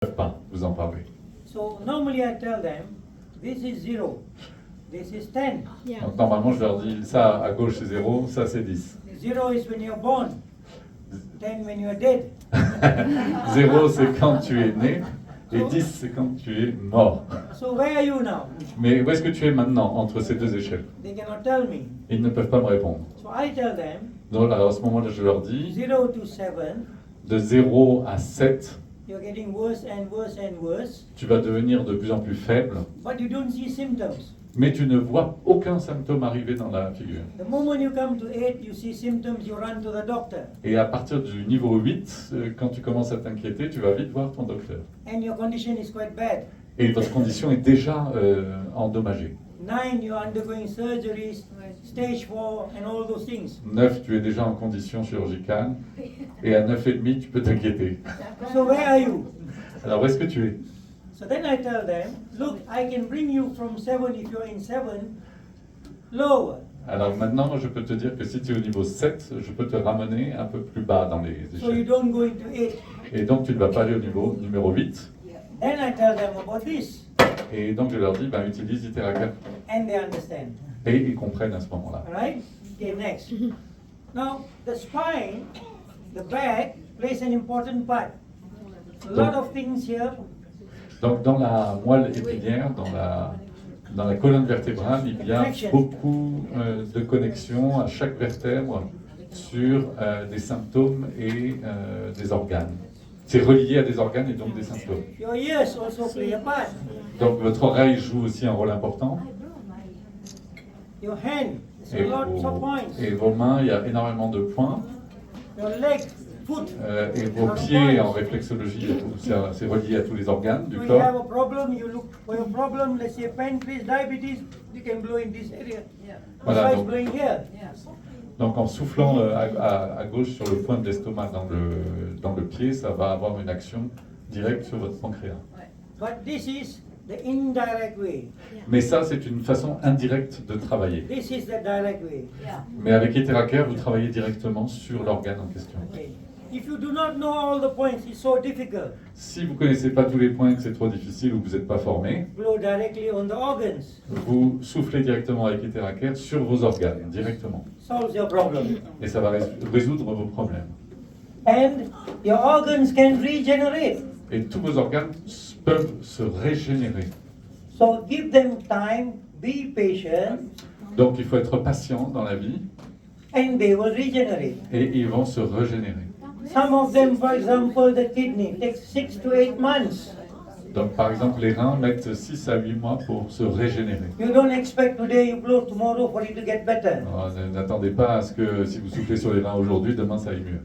peuvent pas vous en parler. So normally I tell them, this is 0, this is 10. Yeah. Donc normalement, je leur dis, ça à gauche c'est 0, ça c'est 10. 0 is when you're born, 10 when you're dead. 0 c'est quand tu es né, et 10 c'est quand tu es mort. So where are you now? Mais où est-ce que tu es maintenant entre ces deux échelles? They cannot tell me. Ils ne peuvent pas me répondre. So I tell them, Donc alors, à ce moment-là, je leur dis, 0 to 7, de 0 à 7, you're getting worse and worse and worse, tu vas devenir de plus en plus faible, but you don't see symptoms. mais tu ne vois aucun symptôme arriver dans la figure. The moment you come to 8, you see symptoms, you run to the doctor. Et à partir du niveau 8, quand tu commences à t'inquiéter, tu vas vite voir ton docteur. And your condition is quite bad. Et votre condition est déjà endommagée. 9, you're undergoing surgeries, stage 4, and all those things. 9, tu es déjà en condition chirurgicale. Et à 9,5, tu peux t'inquiéter. So where are you? Alors, où est-ce que tu es? So then I tell them, look, I can bring you from 7 if you're in 7, lower. Alors maintenant, je peux te dire que si tu es au niveau 7, je peux te ramener un peu plus bas dans les So you échelles. don't go into 8. Et donc, tu ne vas pas aller au niveau numéro 8. Then I tell them about this, Et donc, je leur dis, ben, utilise Iteracare. and they understand. Et ils comprennent à ce moment-là. Alright? Okay, next. Now, the spine, the back, plays an important part. A lot of things here. Donc, dans la moelle épinière, dans la colonne vertébrale, il y a beaucoup de connexions à chaque vertèbre sur des symptômes et des organes. C'est relié à des organes et donc des symptômes. Your ears also play a part. Donc, votre oreille joue aussi un rôle important. Your hand, Et there's lots of points. vos mains, il y a énormément de points. Your leg, foot. Et vos pieds, en réflexologie, c'est relié à tous les organes du So you have corps. a problem, you look for your problem, let's say pancreas, diabetes, you can blow in this area. Voilà, Besides donc- blowing here. Donc en soufflant à gauche sur le point de l'estomac dans le pied, ça va avoir une action directe sur votre pancréas. But this is the indirect way. Mais ça, c'est une façon indirecte de travailler. This is the direct way. Mais avec Iteracare, vous travaillez directement sur l'organe en question. Okay. If you do not know all the points, it's so difficult. Si vous ne connaissez pas tous les points, que c'est trop difficile ou que vous n'êtes pas formé, Blow directly on the organs. vous soufflez directement avec Iteracare sur vos organes, directement. Solves your problem. Et ça va résoudre vos problèmes. And your organs can regenerate. Et tous vos organes peuvent se régénérer. So give them time, be patient, Donc il faut être patient dans la vie and they will regenerate. et ils vont se régénérer. Some of them, for example, the kidney takes 6 to 8 months. Donc par exemple, les reins mettent 6 à 8 mois pour se régénérer. You don't expect today you blow tomorrow for it to get better. Alors, n'attendez pas à ce que si vous soufflez sur les reins aujourd'hui, demain ça aille mieux.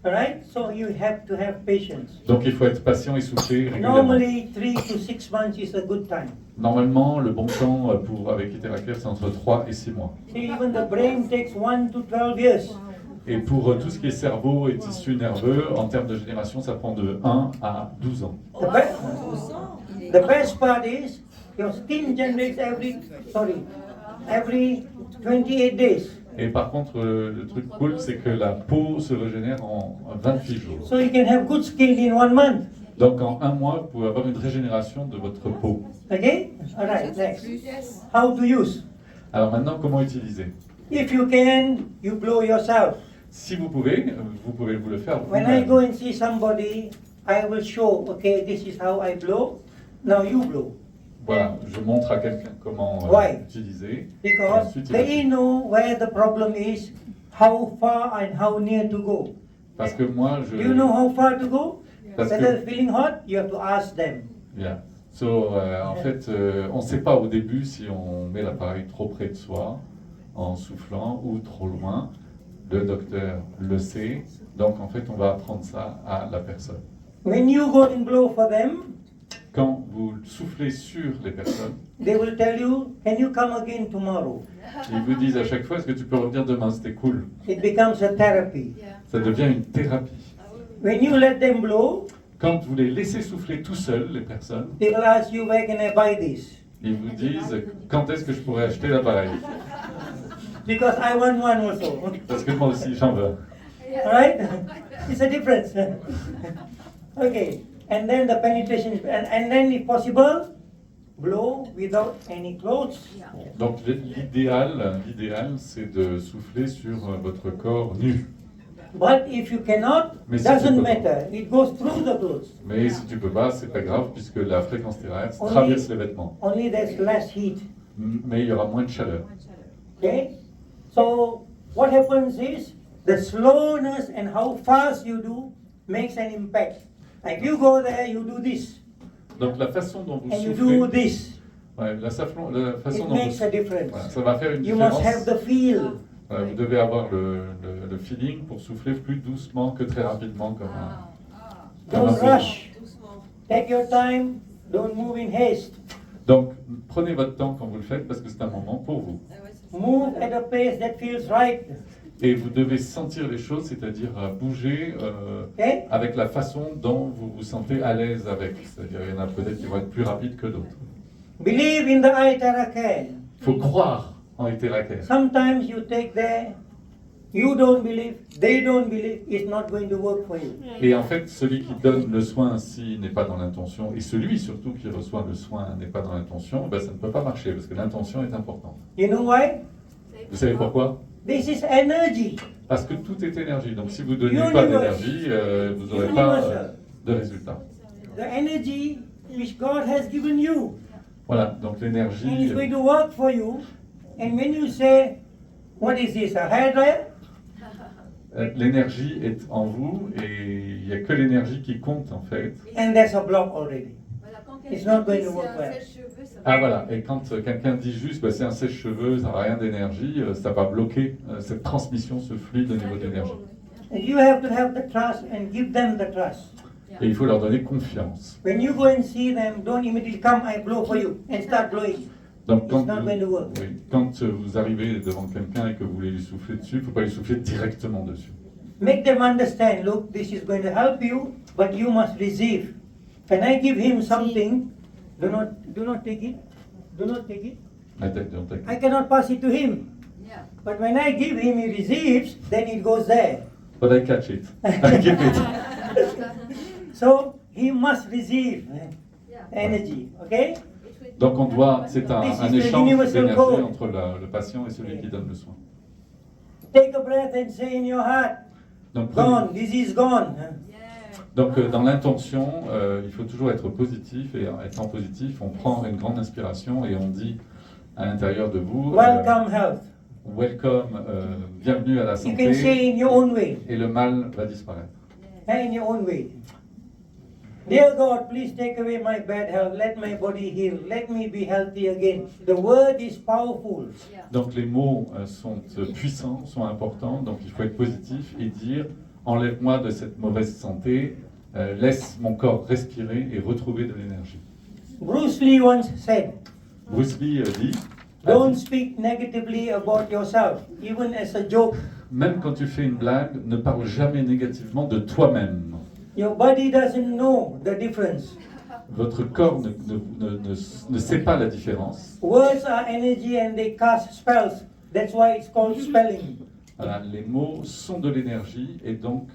Alright? So you have to have patience. Donc il faut être patient et souffler régulièrement. Normally 3 to 6 months is a good time. Normalement, le bon temps avec Iteracare, c'est entre 3 et 6 mois. See, even the brain takes 1 to 12 years. Et pour tout ce qui est cerveau et tissu nerveux, en termes de génération, ça prend de 1 à 12 ans. The best part is your skin generates every 28 days. Et par contre, le truc cool, c'est que la peau se régénère en 28 jours. So you can have good skin in 1 month. Donc en un mois, vous pouvez avoir une régénération de votre peau. Okay? Alright, next. How to use. Alors maintenant, comment utiliser? If you can, you blow yourself. Si vous pouvez vous le faire When I vous-même. go and see somebody, I will show, okay, this is how I blow. Now you blow. Voilà, je montre à quelqu'un comment Why? utiliser. Because Ensuite, il they know where the problem is, how far and how near to go. Parce que moi, Do you know how far to go? Parce Whether que- feeling hot, you have to ask them. Yeah. So, en fait, on ne sait pas au début si on met l'appareil trop près de soi, en soufflant, ou trop loin. Le docteur le sait. Donc, en fait, on va apprendre ça à la personne. When you go and blow for them, Quand vous soufflez sur les personnes, they will tell you, can you come again tomorrow? ils vous disent à chaque fois, est-ce que tu peux revenir demain? C'était cool. It becomes a therapy. Ça devient une thérapie. When you let them blow, Quand vous les laissez souffler tout seuls, les personnes, they will ask you, where can I buy this? ils vous disent, quand est-ce que je pourrais acheter l'appareil? Because I want one also. Parce que moi aussi, j'en veux. Alright? It's a difference. Okay. and then the penetration is, and then if possible, blow without any clothes. Donc l'idéal, c'est de souffler sur votre corps nu. But if you cannot, Mais si tu doesn't peux matter. It goes through the clothes. Mais si tu peux pas, c'est pas grave puisque la fréquence terahertz Only- traverse les vêtements. Only there's less heat. Mais il y aura moins de chaleur. Okay? So what happens is the slowness and how fast you do makes an impact. Like you go there, you do this, Donc la façon dont vous and you soufflez, do this. la façon It dont makes a vous, difference. voilà, ça va faire une You must différence. have the feel. Vous devez avoir le feeling pour souffler plus doucement que très rapidement comme un Don't robot. rush. Take your time. Don't move in haste. Donc prenez votre temps quand vous le faites parce que c'est un moment pour vous. Move at a pace that feels right. Et vous devez sentir les choses, c'est-à-dire bouger Okay? avec la façon dont vous vous sentez à l'aise avec. C'est-à-dire il y en a peut-être qui vont être plus rapides que d'autres. Believe in the Aitarake. Il faut croire en Iteraker. Sometimes you take there, you don't believe, they don't believe, it's not going to work for you. Et en fait, celui qui donne le soin s'il n'est pas dans l'intention, et celui surtout qui reçoit le soin n'est pas dans l'intention, ben ça ne peut pas marcher parce que l'intention est importante. You know why? Vous savez pourquoi? This is energy. Parce que tout est énergie. Donc si vous ne donnez pas d'énergie, vous n'aurez pas de résultat. The energy which God has given you. Voilà, donc And l'énergie, it's going to work for you. And when you say, what is this, a hair dryer? l'énergie est en vous et il n'y a que l'énergie qui compte en fait. And there's a block already. It's not going to work well. Ah voilà, et quand quelqu'un dit juste bah, c'est un sèche-cheveux, ça n'a rien d'énergie, ça va bloquer cette transmission, ce fluide au niveau de l'énergie. And you have to have the trust and give them the trust. Et il faut leur donner confiance. When you go and see them, don't immediately come, I blow for you, and start blowing. Donc quand It's not going to work. quand vous arrivez devant quelqu'un et que vous voulez lui souffler dessus, il ne faut pas lui souffler directement dessus. Make them understand, look, this is going to help you, but you must receive. When I give him something, do not take it. Do not take it. La tête de tête. I cannot pass it to him. But when I give him, he receives, then it goes there. But I catch it. I give it. So he must receive energy, okay? Donc on doit, c'est un This is the échange universal d'énergie code. entre le patient et celui qui donne le soin. Take a breath and say in your heart, Donc, gone, this is gone. dans l'intention, il faut toujours être positif et étant positif, on prend une grande inspiration et on dit à l'intérieur de vous, Welcome health. welcome, bienvenue à la You can say santé in your own way. et le mal va disparaître. In your own way. Dear God, please take away my bad health. Let my body heal. Let me be healthy again. The word is powerful. Donc les mots sont puissants, sont importants, donc il faut être positif et dire enlève-moi de cette mauvaise santé, laisse mon corps respirer et retrouver de l'énergie. Bruce Lee once said, Bruce Lee dit, don't speak negatively about yourself, even as a joke. même quand tu fais une blague, ne parle jamais négativement de toi-même. Your body doesn't know the difference. Votre corps ne sait pas la différence. Words are energy and they cast spells. That's why it's called spelling. Voilà, les mots sont de l'énergie et donc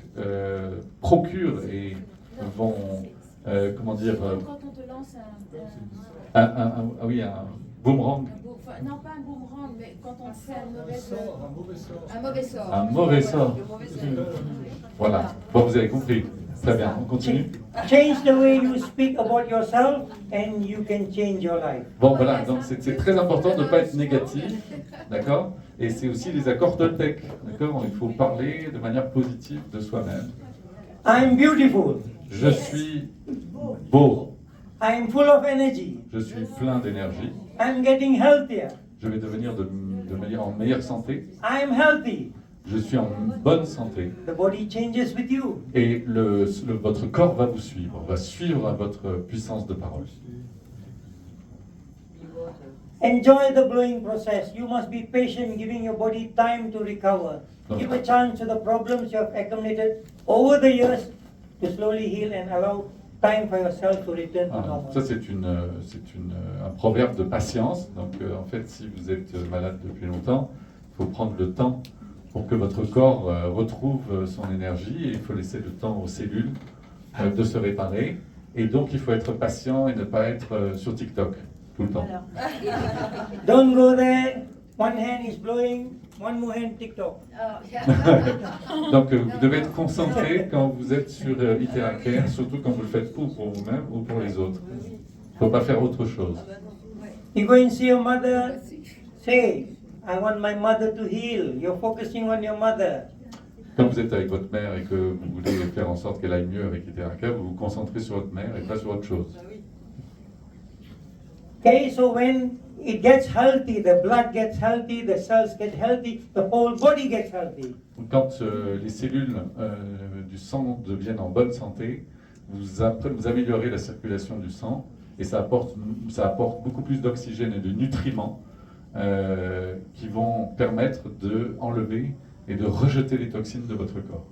procurent et vont, comment dire, Quand on te lance un boomerang. non pas un boomerang, mais quand on te fait un mauvais sort. Un mauvais sort. Le mauvais sort. Voilà. Bon, vous avez compris. Très bien, on continue. Change the way you speak about yourself and you can change your life. Bon, voilà, donc c'est très important de ne pas être négatif, d'accord? Et c'est aussi les accords Toltec, d'accord? Il faut parler de manière positive de soi-même. I'm beautiful. Je suis beau, I'm full of energy. je suis plein d'énergie, I'm getting healthier. je vais devenir en meilleure santé, I'm healthy. je suis en bonne santé. The body changes with you. Et votre corps va vous suivre, va suivre votre puissance de parole. Enjoy the blowing process. You must be patient, giving your body time to recover. Give a chance to the problems you have accumulated over the years to slowly heal and allow time for yourself to return to Voilà. normal. Ça, c'est un proverbe de patience. Donc, en fait, si vous êtes malade depuis longtemps, il faut prendre le temps pour que votre corps retrouve son énergie et il faut laisser le temps aux cellules de se réparer. Et donc, il faut être patient et ne pas être sur TikTok tout le temps. Don't go there. One hand is blowing, one more hand TikTok. Oh, yeah. Donc, vous devez être concentré quand vous êtes sur Iteracare, surtout quand vous le faites ou pour vous-même ou pour les autres. Il ne faut pas faire autre chose. You go and see your mother, say, I want my mother to heal. You're focusing on your mother. Quand vous êtes avec votre mère et que vous voulez faire en sorte qu'elle aille mieux avec Iteracare, vous vous concentrez sur votre mère et pas sur autre chose. Okay, so when it gets healthy, the blood gets healthy, the cells get healthy, the whole body gets healthy. Quand les cellules du sang deviennent en bonne santé, vous améliorez la circulation du sang et ça apporte beaucoup plus d'oxygène et de nutriments qui vont permettre d'enlever et de rejeter les toxines de votre corps.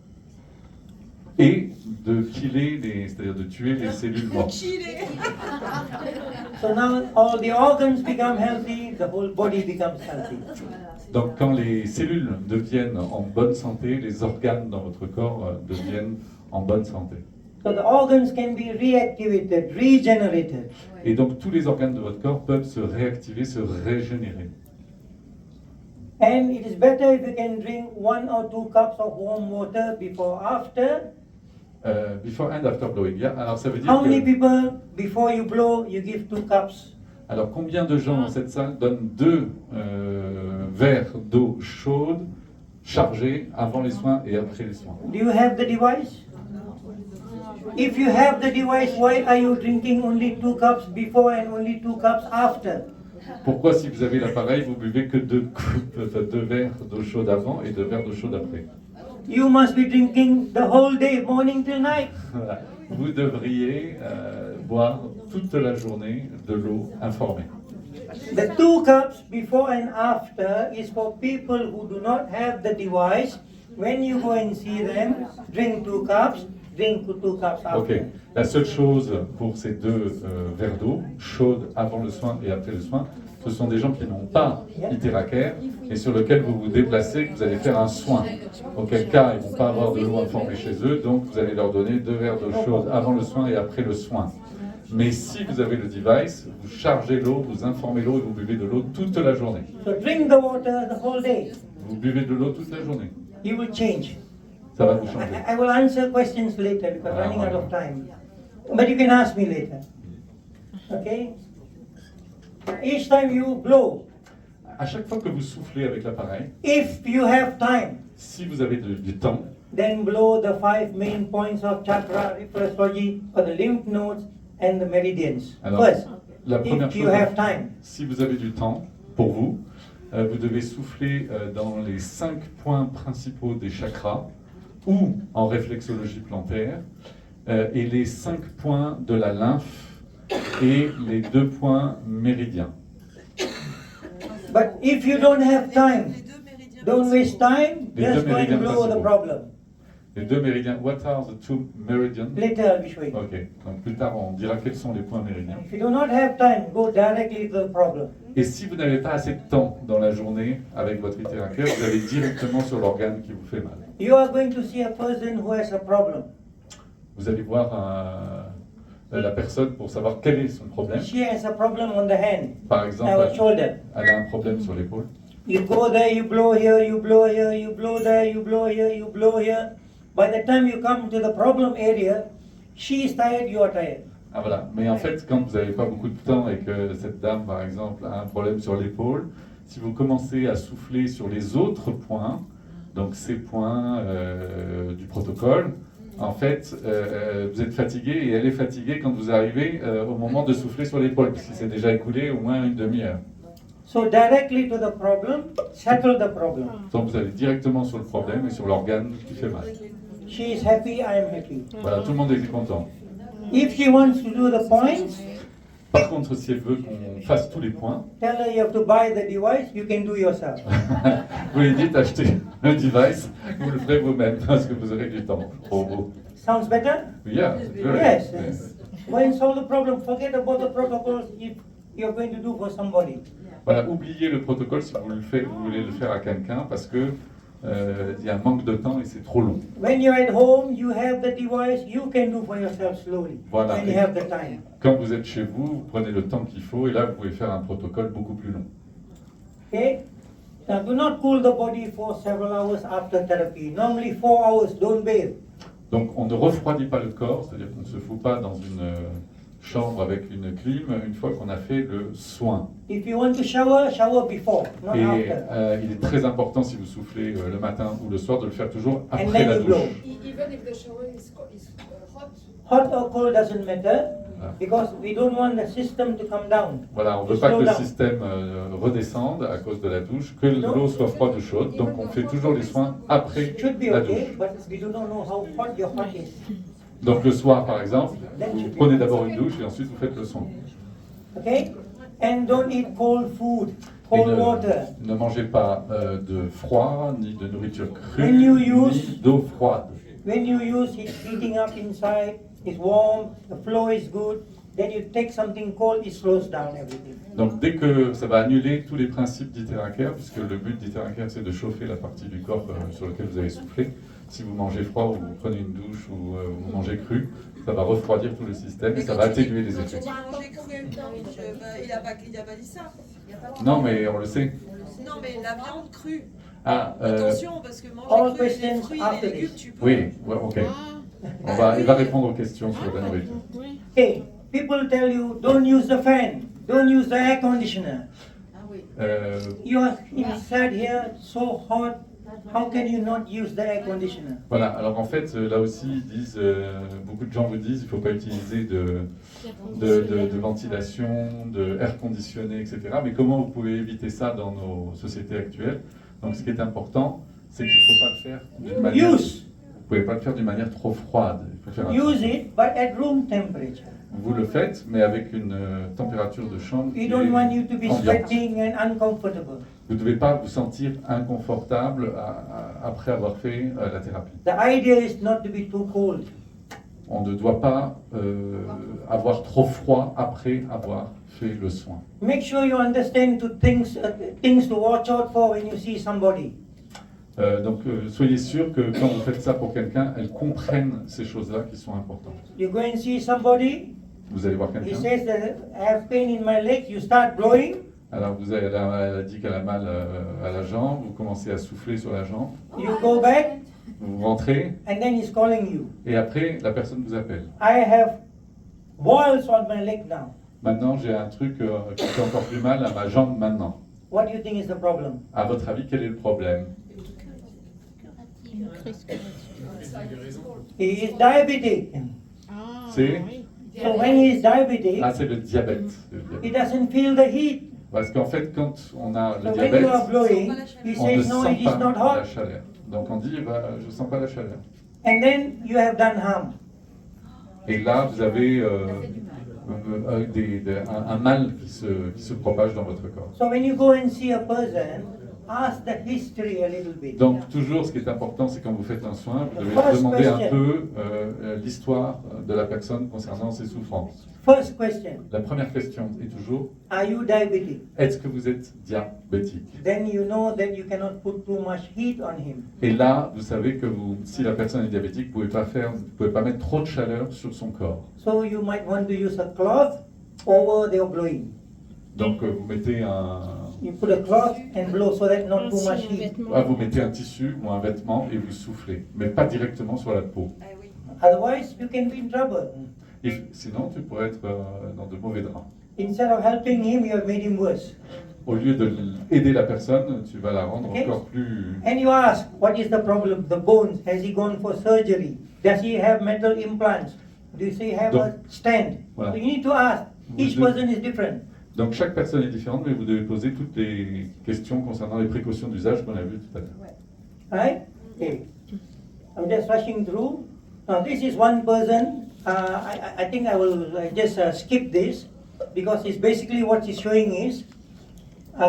Et de killer, c'est-à-dire de tuer les cellules mortes. So now all the organs become healthy, the whole body becomes healthy. Donc quand les cellules deviennent en bonne santé, les organes dans votre corps deviennent en bonne santé. So the organs can be reactivated, regenerated. Et donc tous les organes de votre corps peuvent se réactiver, se régénérer. And it is better if you can drink 1 or 2 cups of warm water before, after. Before and after blowing. Yeah. Alors ça veut dire How many que... people, before you blow, you give 2 cups? Alors combien de gens dans cette salle donnent 2 verres d'eau chaude chargés avant les soins et après les soins? Do you have the device? If you have the device, why are you drinking only 2 cups before and only 2 cups after? Pourquoi, si vous avez l'appareil, vous buvez que 2 verres d'eau chaude avant et 2 verres d'eau chaude après? You must be drinking the whole day, morning till night. Voilà. Vous devriez boire toute la journée de l'eau informée. The 2 cups before and after is for people who do not have the device. When you go and see them, drink 2 cups, drink 2 cups after. Ok. La seule chose pour ces 2 verres d'eau chaude avant le soin et après le soin, ce sont des gens qui n'ont pas Iteracare et sur lesquels vous vous déplacez, que vous allez faire un soin. Auquel cas, ils ne vont pas avoir de l'eau informée chez eux, donc vous allez leur donner 2 verres d'eau chaude avant le soin et après le soin. Mais si vous avez le device, vous chargez l'eau, vous informez l'eau et vous buvez de l'eau toute la journée. So drink the water the whole day. Vous buvez de l'eau toute la journée. You will change. Ça va vous changer. I will answer questions later because Ah, running out of voilà. time. But you can ask me later. Okay? Each time you blow, À chaque fois que vous soufflez avec l'appareil, if you have time, si vous avez du temps, then blow the 5 main points of chakra reflexology or the lymph nodes and the meridians. Alors, First, la première if you chose, have time. si vous avez du temps pour vous, vous devez souffler dans les 5 points principaux des chakras ou en réflexologie plantaire et les 5 points de la lymphe et les 2 points méridiens. But if you don't have time, don't waste time, Les just deux go and méridiens blow the principaux. problem. Les 2 méridiens, what are the 2 meridians? Later I'll be showing. Ok, donc plus tard on dira quels sont les points méridiens. If you do not have time, go directly to the problem. Et si vous n'avez pas assez de temps dans la journée avec votre Iteracare, vous allez directement sur l'organe qui vous fait mal. You are going to see a person who has a problem. Vous allez voir la personne pour savoir quel est son problème. She has a problem on the hand, Par exemple, our shoulder. elle a un problème sur l'épaule. You go there, you blow here, you blow here, you blow there, you blow here, you blow here. By the time you come to the problem area, she is tired, you are tired. Ah voilà, mais en fait, quand vous n'avez pas beaucoup de temps et que cette dame, par exemple, a un problème sur l'épaule, si vous commencez à souffler sur les autres points, donc ces points du protocole, en fait, vous êtes fatigué et elle est fatiguée quand vous arrivez au moment de souffler sur l'épaule, parce qu'il s'est déjà écoulé au moins une demi-heure. So directly to the problem, settle the problem. Donc vous allez directement sur le problème et sur l'organe qui fait mal. She is happy, I am happy. Voilà, tout le monde est content. If she wants to do the points, Par contre, si elle veut qu'on fasse tous les points, tell her you have to buy the device, you can do yourself. vous lui dites achetez un device, vous le ferez vous-même parce que vous aurez du temps pour vous. Sounds better? Yeah, very. Yes. Go and solve the problem. Forget about the protocols if you're going to do for somebody. Voilà, oubliez le protocole si vous voulez le faire à quelqu'un parce que il y a un manque de temps et c'est trop long. When you're at home, you have the device, you can do for yourself slowly. Voilà. When you have the time. Quand vous êtes chez vous, vous prenez le temps qu'il faut et là, vous pouvez faire un protocole beaucoup plus long. Okay? Now, do not cool the body for several hours after therapy. Normally 4 hours, don't bathe. Donc, on ne refroidit pas le corps, c'est-à-dire qu'on ne se fout pas dans une chambre avec une clim une fois qu'on a fait le soin. If you want to shower, shower before, not Et after. il est très important, si vous soufflez le matin ou le soir, de le faire toujours And après then la you blow. douche. Even if the shower is hot. Hot or cold doesn't matter Ah. because we don't want the system to come down. Voilà, on ne veut To pas que slow le down. système redescende à cause de la douche, que l'eau soit froide ou chaude. Donc, on fait toujours les soins après It should be la okay, douche. but we do not know how hot your heart is. Donc, le soir, par exemple, vous prenez d'abord une douche et ensuite vous faites le soin. Okay? And don't eat cold food, Et cold water. ne mangez pas de froid, ni de nourriture crue, When you use- ni d'eau froide. When you use it heating up inside, it's warm, the flow is good, then you take something cold, it slows down everything. Donc dès que ça va annuler tous les principes d'Iteraker, puisque le but d'Iteraker c'est de chauffer la partie du corps sur laquelle vous avez soufflé. Si vous mangez froid ou vous prenez une douche ou vous mangez cru, ça va refroidir tout le système et Mais ça quand va tu dis- atténuer les quand effets. tu dis manger cru, il a pas dit ça. Non mais on le sait. Non, mais la viande crue. Ah, Attention, parce que All manger cru, les questions fruits et after les légumes, this. tu peux. oui, ouais, ok. Il va répondre aux questions sur la nourriture. Okay, people tell you don't use the fan, don't use the air conditioner. Ah oui. You are inside here so hot, how can you not use the air conditioner? Voilà, alors en fait, là aussi, ils disent, beaucoup de gens vous disent, il ne faut pas utiliser de ventilation, de air conditionné, etc. Mais comment vous pouvez éviter ça dans nos sociétés actuelles? Donc ce qui est important, c'est qu'il ne faut pas le faire d'une manière... Use. Vous ne pouvez pas le faire d'une manière trop froide. Il faut faire Use attention. it, but at room temperature. Vous le faites, mais avec une température de chambre We qui don't est want you to be ambiante. sweating and uncomfortable. Vous ne devez pas vous sentir inconfortable après avoir fait la thérapie. The idea is not to be too cold. On ne doit pas avoir trop froid après avoir fait le soin. Make sure you understand things to watch out for when you see somebody. Donc soyez sûr que quand vous faites ça pour quelqu'un, elle comprenne ces choses-là qui sont importantes. You go and see somebody, Vous allez voir he quelqu'un. says that I have pain in my legs, you start blowing, Alors elle a dit qu'elle a mal à la jambe, vous commencez à souffler sur la jambe, you go back, vous rentrez and then he's calling you. et après la personne vous appelle. I have boils on my leg now. Maintenant j'ai un truc qui fait encore plus mal à ma jambe maintenant. What do you think is the problem? À votre avis, quel est le problème? He is diabetic. C'est So when he is diabetic, c'est le diabète. he doesn't feel the heat. Parce qu'en fait, quand on a le So when diabète, you are blowing, he on ne says no, sent it is pas not la hot. chaleur. Donc on dit, je ne sens pas la chaleur. And then you have done harm. Et là, vous avez un mal qui se propage dans votre corps. So when you go and see a person, ask the history a little bit. Donc toujours, ce qui est important, c'est quand vous faites un soin, vous devez First demander un question. peu l'histoire de la personne concernant ses souffrances. First question, La première question est toujours, are you diabetic? est-ce que vous êtes diabétique? Then you know that you cannot put too much heat on him. Et là, vous savez que si la personne est diabétique, vous ne pouvez pas mettre trop de chaleur sur son corps. So you might want to use a cloth over their blowing. Donc vous mettez You put a cloth and blow so that not too much heat. vous mettez un tissu ou un vêtement et vous soufflez, mais pas directement sur la peau. Ah oui. Otherwise, you can be in trouble. Et sinon, tu pourrais être dans de mauvais draps. Instead of helping him, you have made him worse. Au lieu d'aider la personne, tu vas la rendre Okay. encore plus... And you ask, what is the problem? The bones. Has he gone for surgery? Does he have metal implants? Does he have a stand? Voilà. So you need to ask. Each Vous- person is different. Donc chaque personne est différente, mais vous devez poser toutes les questions concernant les précautions d'usage qu'on a vues tout à l'heure. Right? Okay. I'm just rushing through. Now this is one person. I think I will just skip this because it's basically what it's showing is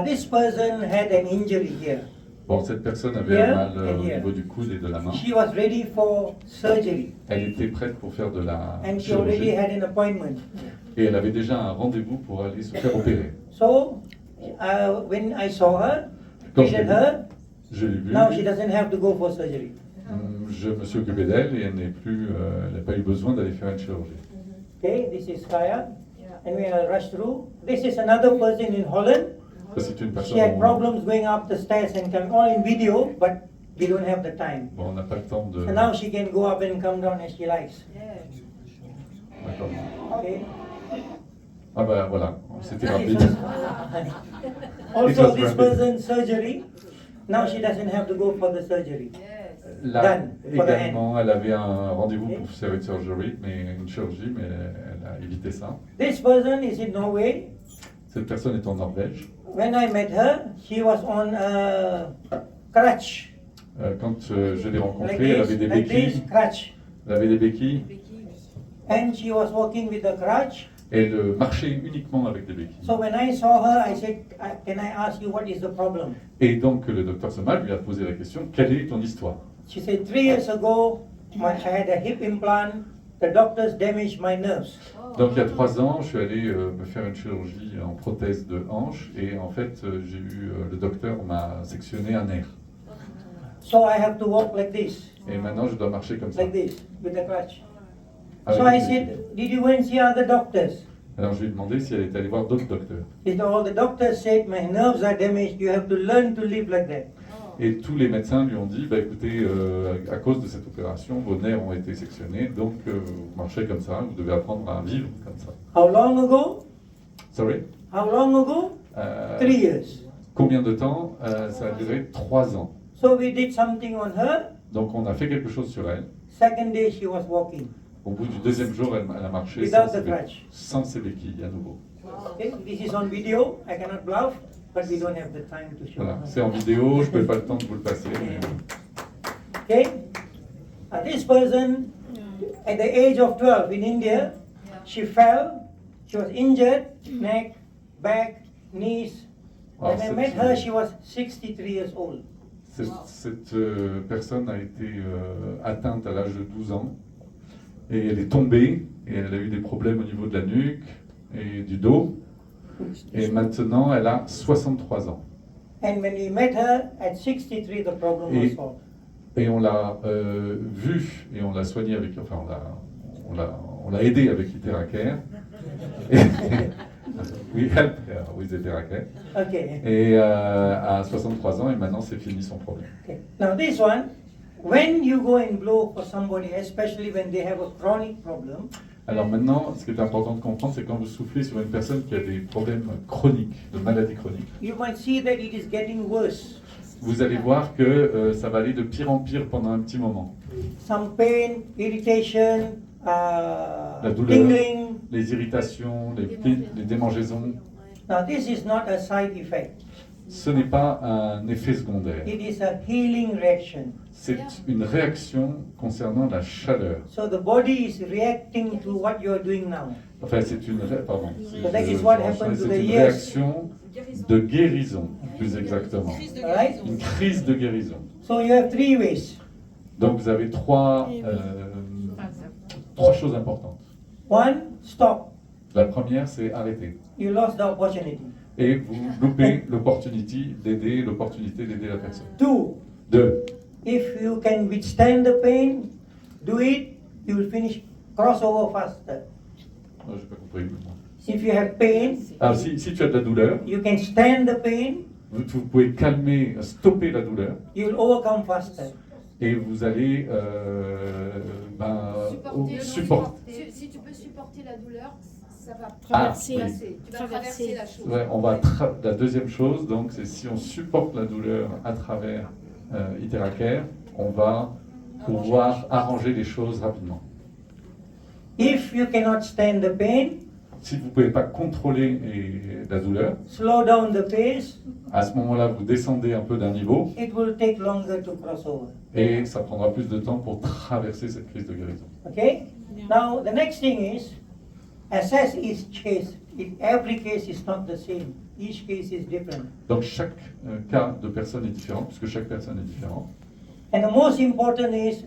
this person had an injury here. Bon, cette personne avait Here un mal and au here. niveau du coude et de la main. She was ready for surgery Elle était prête pour faire de la and she already chirurgie had an appointment. et elle avait déjà un rendez-vous pour aller se faire opérer. So when I saw her, Quand je treated l'ai her, Je l'ai vue. Now she doesn't have to go for surgery. Je me suis occupé d'elle et elle n'a pas eu besoin d'aller faire une chirurgie. Okay, this is Kaya, and we will rush through. This is another person in Holland. Ça, c'est une She personne. had problems going up the stairs and come all in video, but we don't have the time. Bon, on n'a pas le temps de. So now she can go up and come down as she likes. D'accord. Okay. Ah ben voilà, c'était This rapide. was- Also, this person's surgery. Now she doesn't have to go for the surgery. Là, Done, for the également, elle avait un rendez-vous Ok. pour faire une chirurgie, mais elle a évité ça. This person is in Norway. Cette personne est en Norvège. When I met her, she was on a crutch. Quand je l'ai Like rencontrée, elle avait des this béquilles. crutch. Elle avait des béquilles And she was walking with the crutch. et elle marchait uniquement avec des béquilles. So when I saw her, I said, can I ask you what is the problem? Et donc le docteur Somal lui a posé la question, quelle est ton histoire? She said, 3 years ago, I had a hip implant. The doctors damaged my nerves. Donc il y a 3 ans, je suis allé me faire une chirurgie en prothèse de hanche et en fait le docteur m'a sectionné un nerf. So I have to walk like this, Et maintenant je dois marcher comme ça. like this, with the crutch. Avec So I les said, béquilles. did you go and see other doctors? Alors je lui ai demandé si elle était allée voir d'autres docteurs. He said, all the doctors said, my nerves are damaged. You have to learn to live like that. Et tous les médecins lui ont dit, bah écoutez, à cause de cette opération, vos nerfs ont été sectionnés, donc vous marchez comme ça, vous devez apprendre à vivre comme ça. How long ago? Sorry? How long ago? Euh, 3 years. Combien de temps? Ça a duré 3 ans. So we did something on her. Donc on a fait quelque chose sur elle. Second day she was walking. Au bout du 2e jour, elle a marché Without the crutch. sans ses béquilles à nouveau. Okay? This is on video. I cannot bluff, but we don't have the time to show. Voilà, c'est en vidéo, je n'ai pas le temps de vous le passer. Mais... Okay? This person, at the age of 12 in India, she fell. She was injured, neck, back, knees. Alors, When I cette- met her, she was 63 years old. Cette personne a été atteinte à l'âge de 12 ans et elle est tombée et elle a eu des problèmes au niveau de la nuque et du dos et maintenant elle a 63 ans And when we met her at 63, the problem was Et- solved. et on l'a vue et on l'a soignée avec, enfin on l'a aidée avec l'Itéracare. We help her with l'Itéracare. Okay. Et à 63 ans et maintenant c'est fini son problème. Okay. Now this one, when you go and blow for somebody, especially when they have a chronic problem, Alors maintenant, ce qui est important de comprendre, c'est quand vous soufflez sur une personne qui a des problèmes chroniques, de maladies chroniques, you might see that it is getting worse. vous allez voir que ça va aller de pire en pire pendant un petit moment. Some pain, irritation, La douleur, tingling. les irritations, les démangeaisons, Now this is not a side effect. ce n'est pas un effet secondaire. It is a healing reaction. C'est une réaction concernant la chaleur. So the body is reacting to what you are doing now. Enfin, c'est une, pardon, So that is what happened to c'est the une ears. réaction de guérison, plus exactement. Crise de Right? guérison. Une crise de guérison. So you have 3 ways. Donc vous avez trois choses importantes. One, stop. La première, c'est arrêter. You lost the opportunity. Et vous loupez l'opportunité d'aider la personne. 2, 2. if you can withstand the pain, do it. You will finish crossover faster. Je n'ai pas compris. If you have pain, Alors, si tu as de la douleur, you can stand the pain. vous pouvez stopper la douleur, You will overcome faster. et vous allez supporter. Si tu peux supporter la douleur, ça va Traverser. passer. Tu vas traverser la chose. Ouais, la deuxième chose, donc, c'est si on supporte la douleur à travers Itéracare, on va pouvoir arranger les choses rapidement. If you cannot stand the pain, Si vous ne pouvez pas contrôler la douleur, slow down the pace. à ce moment-là, vous descendez un peu d'un niveau It will take longer to cross over. et ça prendra plus de temps pour traverser cette crise de guérison. Okay? Now, the next thing is, assess each case. Every case is not the same. Each case is different. Donc chaque cas de personne est différent, puisque chaque personne est différente. And the most important is,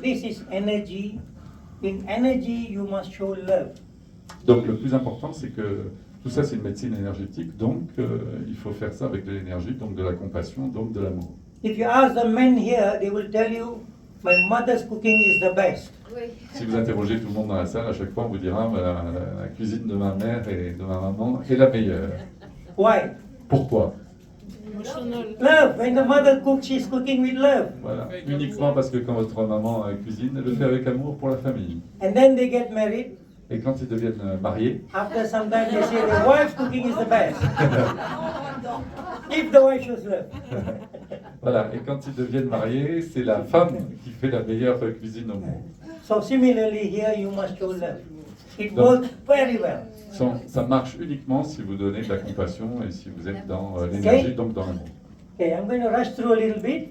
this is energy. In energy, you must show love. Donc le plus important, c'est que tout ça, c'est une médecine énergétique, donc il faut faire ça avec de l'énergie, donc de la compassion, donc de l'amour. If you ask the men here, they will tell you, my mother's cooking is the best. Oui. Si vous interrogez tout le monde dans la salle, à chaque fois on vous dira la cuisine de ma mère et de ma maman est la meilleure. Why? Pourquoi? Love. When the mother cooks, she's cooking with love. Voilà, uniquement parce que quand votre maman cuisine, elle le fait avec amour pour la famille. And then they get married. Et quand ils deviennent mariés, After some time, they say the wife's cooking is the best. If the wife shows love. voilà, et quand ils deviennent mariés, c'est la femme qui fait la meilleure cuisine au monde. So similarly here, you must show love. It Donc- works very well. Ça marche uniquement si vous donnez de la compassion et si vous êtes dans l'énergie, donc dans l'amour. Okay, I'm going to rush through a little bit.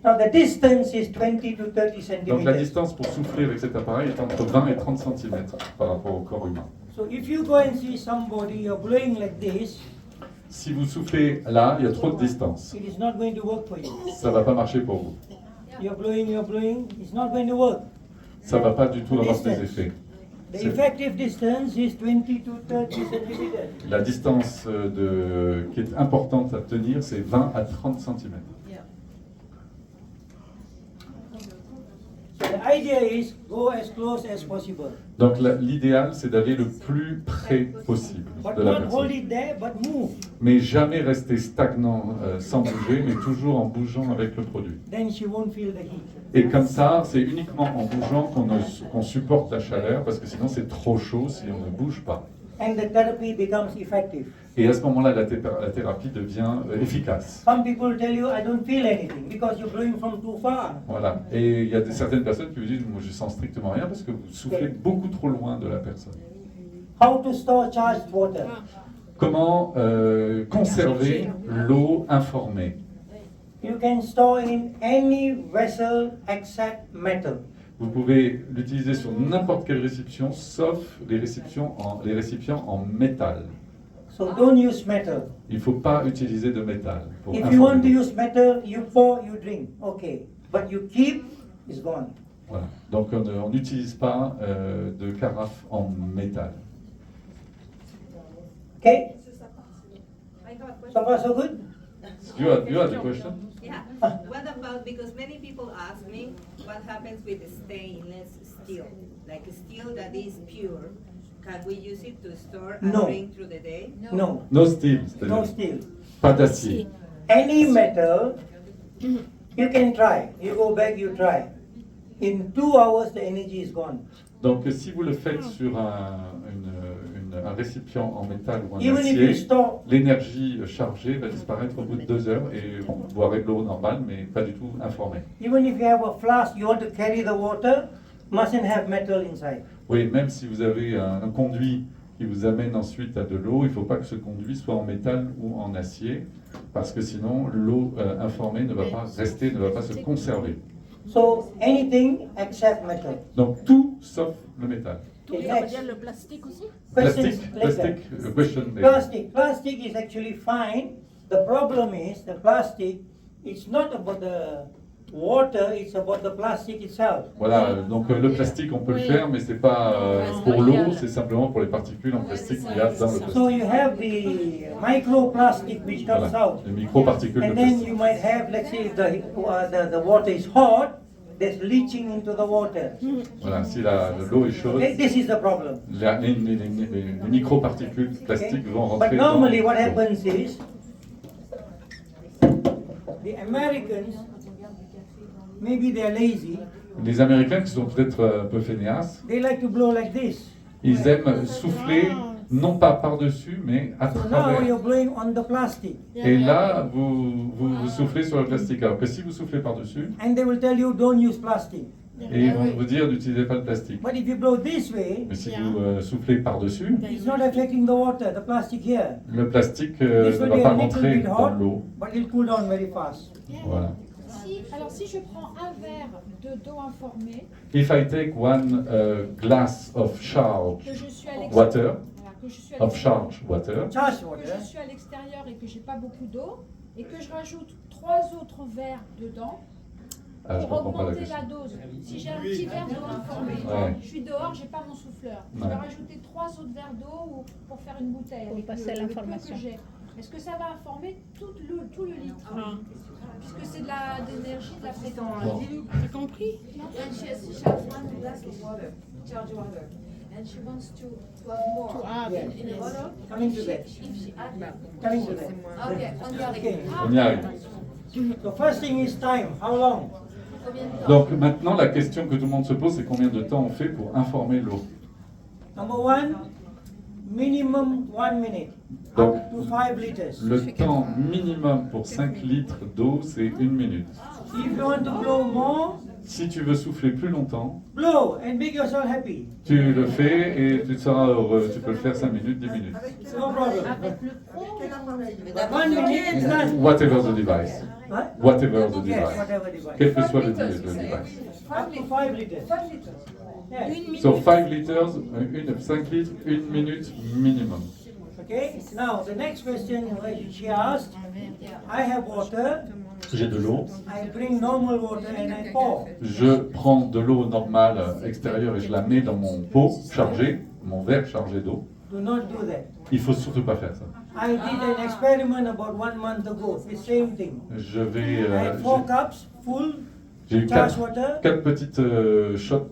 Now the distance is 20 to 30 Donc la centimeters. distance pour souffler avec cet appareil est entre 20 et 30 cm par rapport au corps humain. So if you go and see somebody, you're blowing like this, Si vous soufflez là, il y a trop de distance. it is not going to work for you. Ça ne va pas marcher pour vous. You're blowing, it's not going to work. Ça ne va pas du tout avoir des effets. The C'est- effective distance is 20 to 30 centimeters. La distance qui est importante à tenir, c'est 20 à 30 cm. So the idea is go as close as possible. Donc l'idéal, c'est d'aller le plus près possible But de la not hold personne. it there, but move. Mais jamais rester stagnant sans bouger, mais toujours en bougeant avec le produit. Then she won't feel the heat. Et comme ça, c'est uniquement en bougeant qu'on supporte la chaleur, parce que sinon c'est trop chaud si on ne bouge pas. And the therapy becomes effective. Et à ce moment-là, la thérapie devient efficace. Some people tell you, I don't feel anything because you're blowing from too far. Voilà. Et il y a certaines personnes qui vous disent, moi je sens strictement rien parce que vous soufflez beaucoup trop loin de la personne. How to store charged water? Comment conserver l'eau informée? You can store in any vessel except metal. Vous pouvez l'utiliser sur n'importe quelle réception, sauf les récipients en métal. So don't use metal. Il ne faut pas utiliser de métal. Pour If you want to informer. use metal, you pour, you drink. Okay. But you keep, it's gone. Voilà. Donc on n'utilise pas de carafe en métal. Okay? I have a question. So far so good? You have a question? Yeah. What about, because many people ask me, what happens with the stainless steel? Like steel that is pure, can we use it to store and No. drink through the day? No. No steel, c'est-à-dire No steel. pas d'acier. Any metal, you can try. You go back, you try. In 2 hours, the energy is gone. Donc si vous le faites sur un récipient en métal ou en Even if you acier, store, l'énergie chargée va disparaître au bout de 2 heures et vous boirez de l'eau normale, mais pas du tout informée. even if you have a flask, you want to carry the water, mustn't have metal inside. Oui, même si vous avez un conduit qui vous amène ensuite à de l'eau, il ne faut pas que ce conduit soit en métal ou en acier, parce que sinon l'eau informée ne va pas rester, ne va pas se conserver. So anything except metal. Donc tout sauf le métal. Okay, next. le plastique aussi? Questions Plastic, later. question. Plastic. Plastic is actually fine. The problem is the plastic, it's not about the water, it's about the plastic itself. Voilà, donc le plastique on peut le faire, mais c'est pas pour l'eau, c'est simplement pour les particules en plastique qu'il y a dans le plastique. So you have the microplastic which comes Voilà, out. les microparticules de And then plastique. you might have, let's say, if the water is hot, there's leaching into the water. Voilà, si l'eau est chaude, This is the problem. les microparticules Okay? plastiques vont But rentrer normally dans what l'eau. happens is, the Americans, maybe they're lazy, Les Américains qui sont peut-être un peu fainéasses, they like to blow like this. ils aiment souffler non pas par-dessus, mais à So now travers. you're blowing on the plastic. Et là, vous soufflez sur le plastique. Alors que si vous soufflez par-dessus, And they will tell you don't use plastic. et ils vont vous dire n'utilisez pas le plastique. But if you blow this way, Mais si vous soufflez par-dessus, it's not affecting the water, the plastic here. le plastique This ne will va be pas a little rentrer bit dans hot, l'eau. but it'll cool down very fast. Voilà. Alors si je prends un verre d'eau informée, If I take one glass of charged que je suis à l'extérieur, water, voilà, que je suis à of l'extérieur, charged water, Charged que water. je suis à l'extérieur et que j'ai pas beaucoup d'eau, et que je rajoute 3 autres verres dedans je pour comprends pas la augmenter question. la dose. Si j'ai un petit verre d'eau informée, Ouais. je suis dehors, j'ai pas mon souffleur. Je Ouais. vais rajouter 3 autres verres d'eau pour faire une bouteille. Pour avec passer le peu l'information. que j'ai. Est-ce que ça va informer tout le litre? Puisque c'est de l'énergie de la fréquence. T'as compris? And she has one glass of water, charged water, and she wants to have more. In the bottle. Coming to that. If she add, Coming to that. okay, on the other Okay. On y arrive. The first thing is time. How long? combien de temps? Donc maintenant, la question que tout le monde se pose, c'est combien de temps on fait pour informer l'eau? Number one, minimum 1 minute. Donc, Up to 5 liters. le temps minimum pour 5 litres d'eau, c'est 1 minute. If you want to blow more, Si tu veux souffler plus longtemps, blow and make yourself happy. tu le fais et tu seras heureux. Tu peux le faire 5 minutes, 10 minutes. No problem. Avec le pro. 1 minute is done. Whatever the device. Huh? Whatever the Yes, device. whatever device. Quel que soit le device. Up to 5 liters. Yes. So 5 liters, 5 litres, 1 minute minimum. Okay. Now the next question she asked, I have water. J'ai de l'eau. I bring normal water and I pour. Je prends de l'eau normale extérieure et je la mets dans mon pot chargé, mon verre chargé d'eau. Do not do that. Il faut surtout pas faire ça. I did an experiment about 1 month ago. The same thing. Je vais, I had 4 cups full j'ai eu charged water, 4 petites shots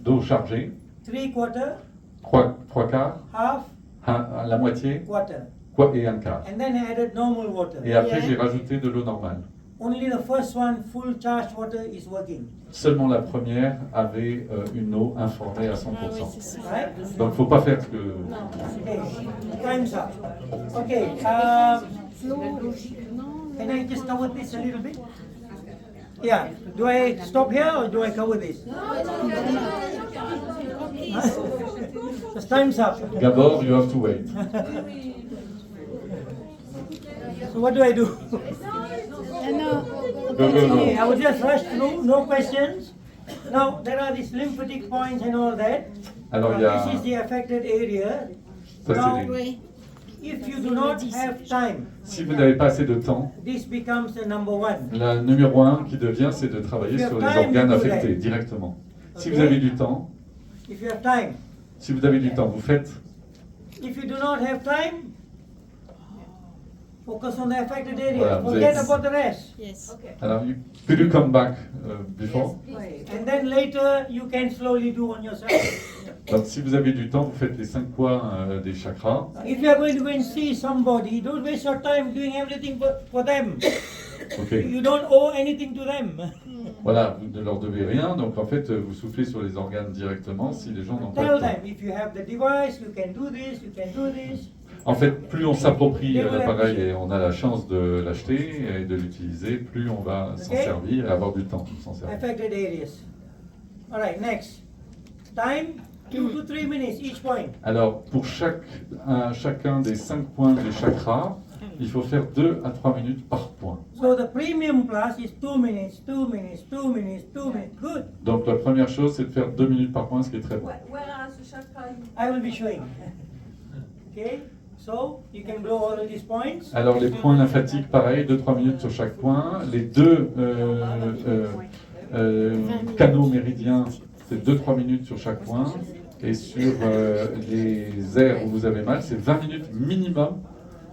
d'eau chargée, 3 quarter, 3 quarts, half la moitié water. et un quart. And then I added normal water. Et après j'ai rajouté de l'eau normale. Only the first one, full charged water, is working. Seulement la première avait une eau informée à 100%. Right? Donc il ne faut pas faire ce que... Okay. Time's up. Okay. Can I just cover this a little bit? Yeah. Do I stop here or do I cover this? The time's up. Gabor, you have to wait. So what do I do? Go, go, Okay, I go. will just rush through, no questions. Now, there are these lymphatic points and all that. Alors il y a... This is the affected area. Ça, Now, c'est les- if you do not have time, Si vous n'avez pas assez de temps, this becomes the number one. la numéro 1 qui devient, c'est de travailler sur les organes affectés directement. Si vous avez du temps, If you have time. vous faites. If you do not have time, focus on the affected area. Voilà, vous Forget êtes- about the rest. Alors, could you come back before? And then later, you can slowly do on yourself. Donc, si vous avez du temps, vous faites les 5 points des chakras. If you are going to go and see somebody, don't waste your time doing everything for them. Ok. You don't owe anything to them. Voilà, vous ne leur devez rien. Donc, en fait, vous soufflez sur les organes directement si les gens n'ont pas Tell le temps. them, if you have the device, you can do this, you can do this. En fait, plus on s'approprie l'appareil et on a la chance de l'acheter et de l'utiliser, plus on va s'en Ok. servir et avoir du temps pour s'en servir. Affected areas. All right, next. Time, 2 to 3 minutes each point. Alors, pour chacun des 5 points des chakras, il faut faire 2 à 3 minutes par point. So the premium class is 2 minutes, 2 minutes, 2 minutes, 2 minutes. Good. Donc, la première chose, c'est de faire 2 minutes par point, ce qui est très bon. Where are the chakras? I will be showing. Okay, so you can blow all of these points. Alors, les points lymphatiques, pareil, 2-3 minutes sur chaque point. Les deux canaux méridiens, c'est 2-3 minutes sur chaque point. Et sur les aires où vous avez mal, c'est 20 minutes minimum.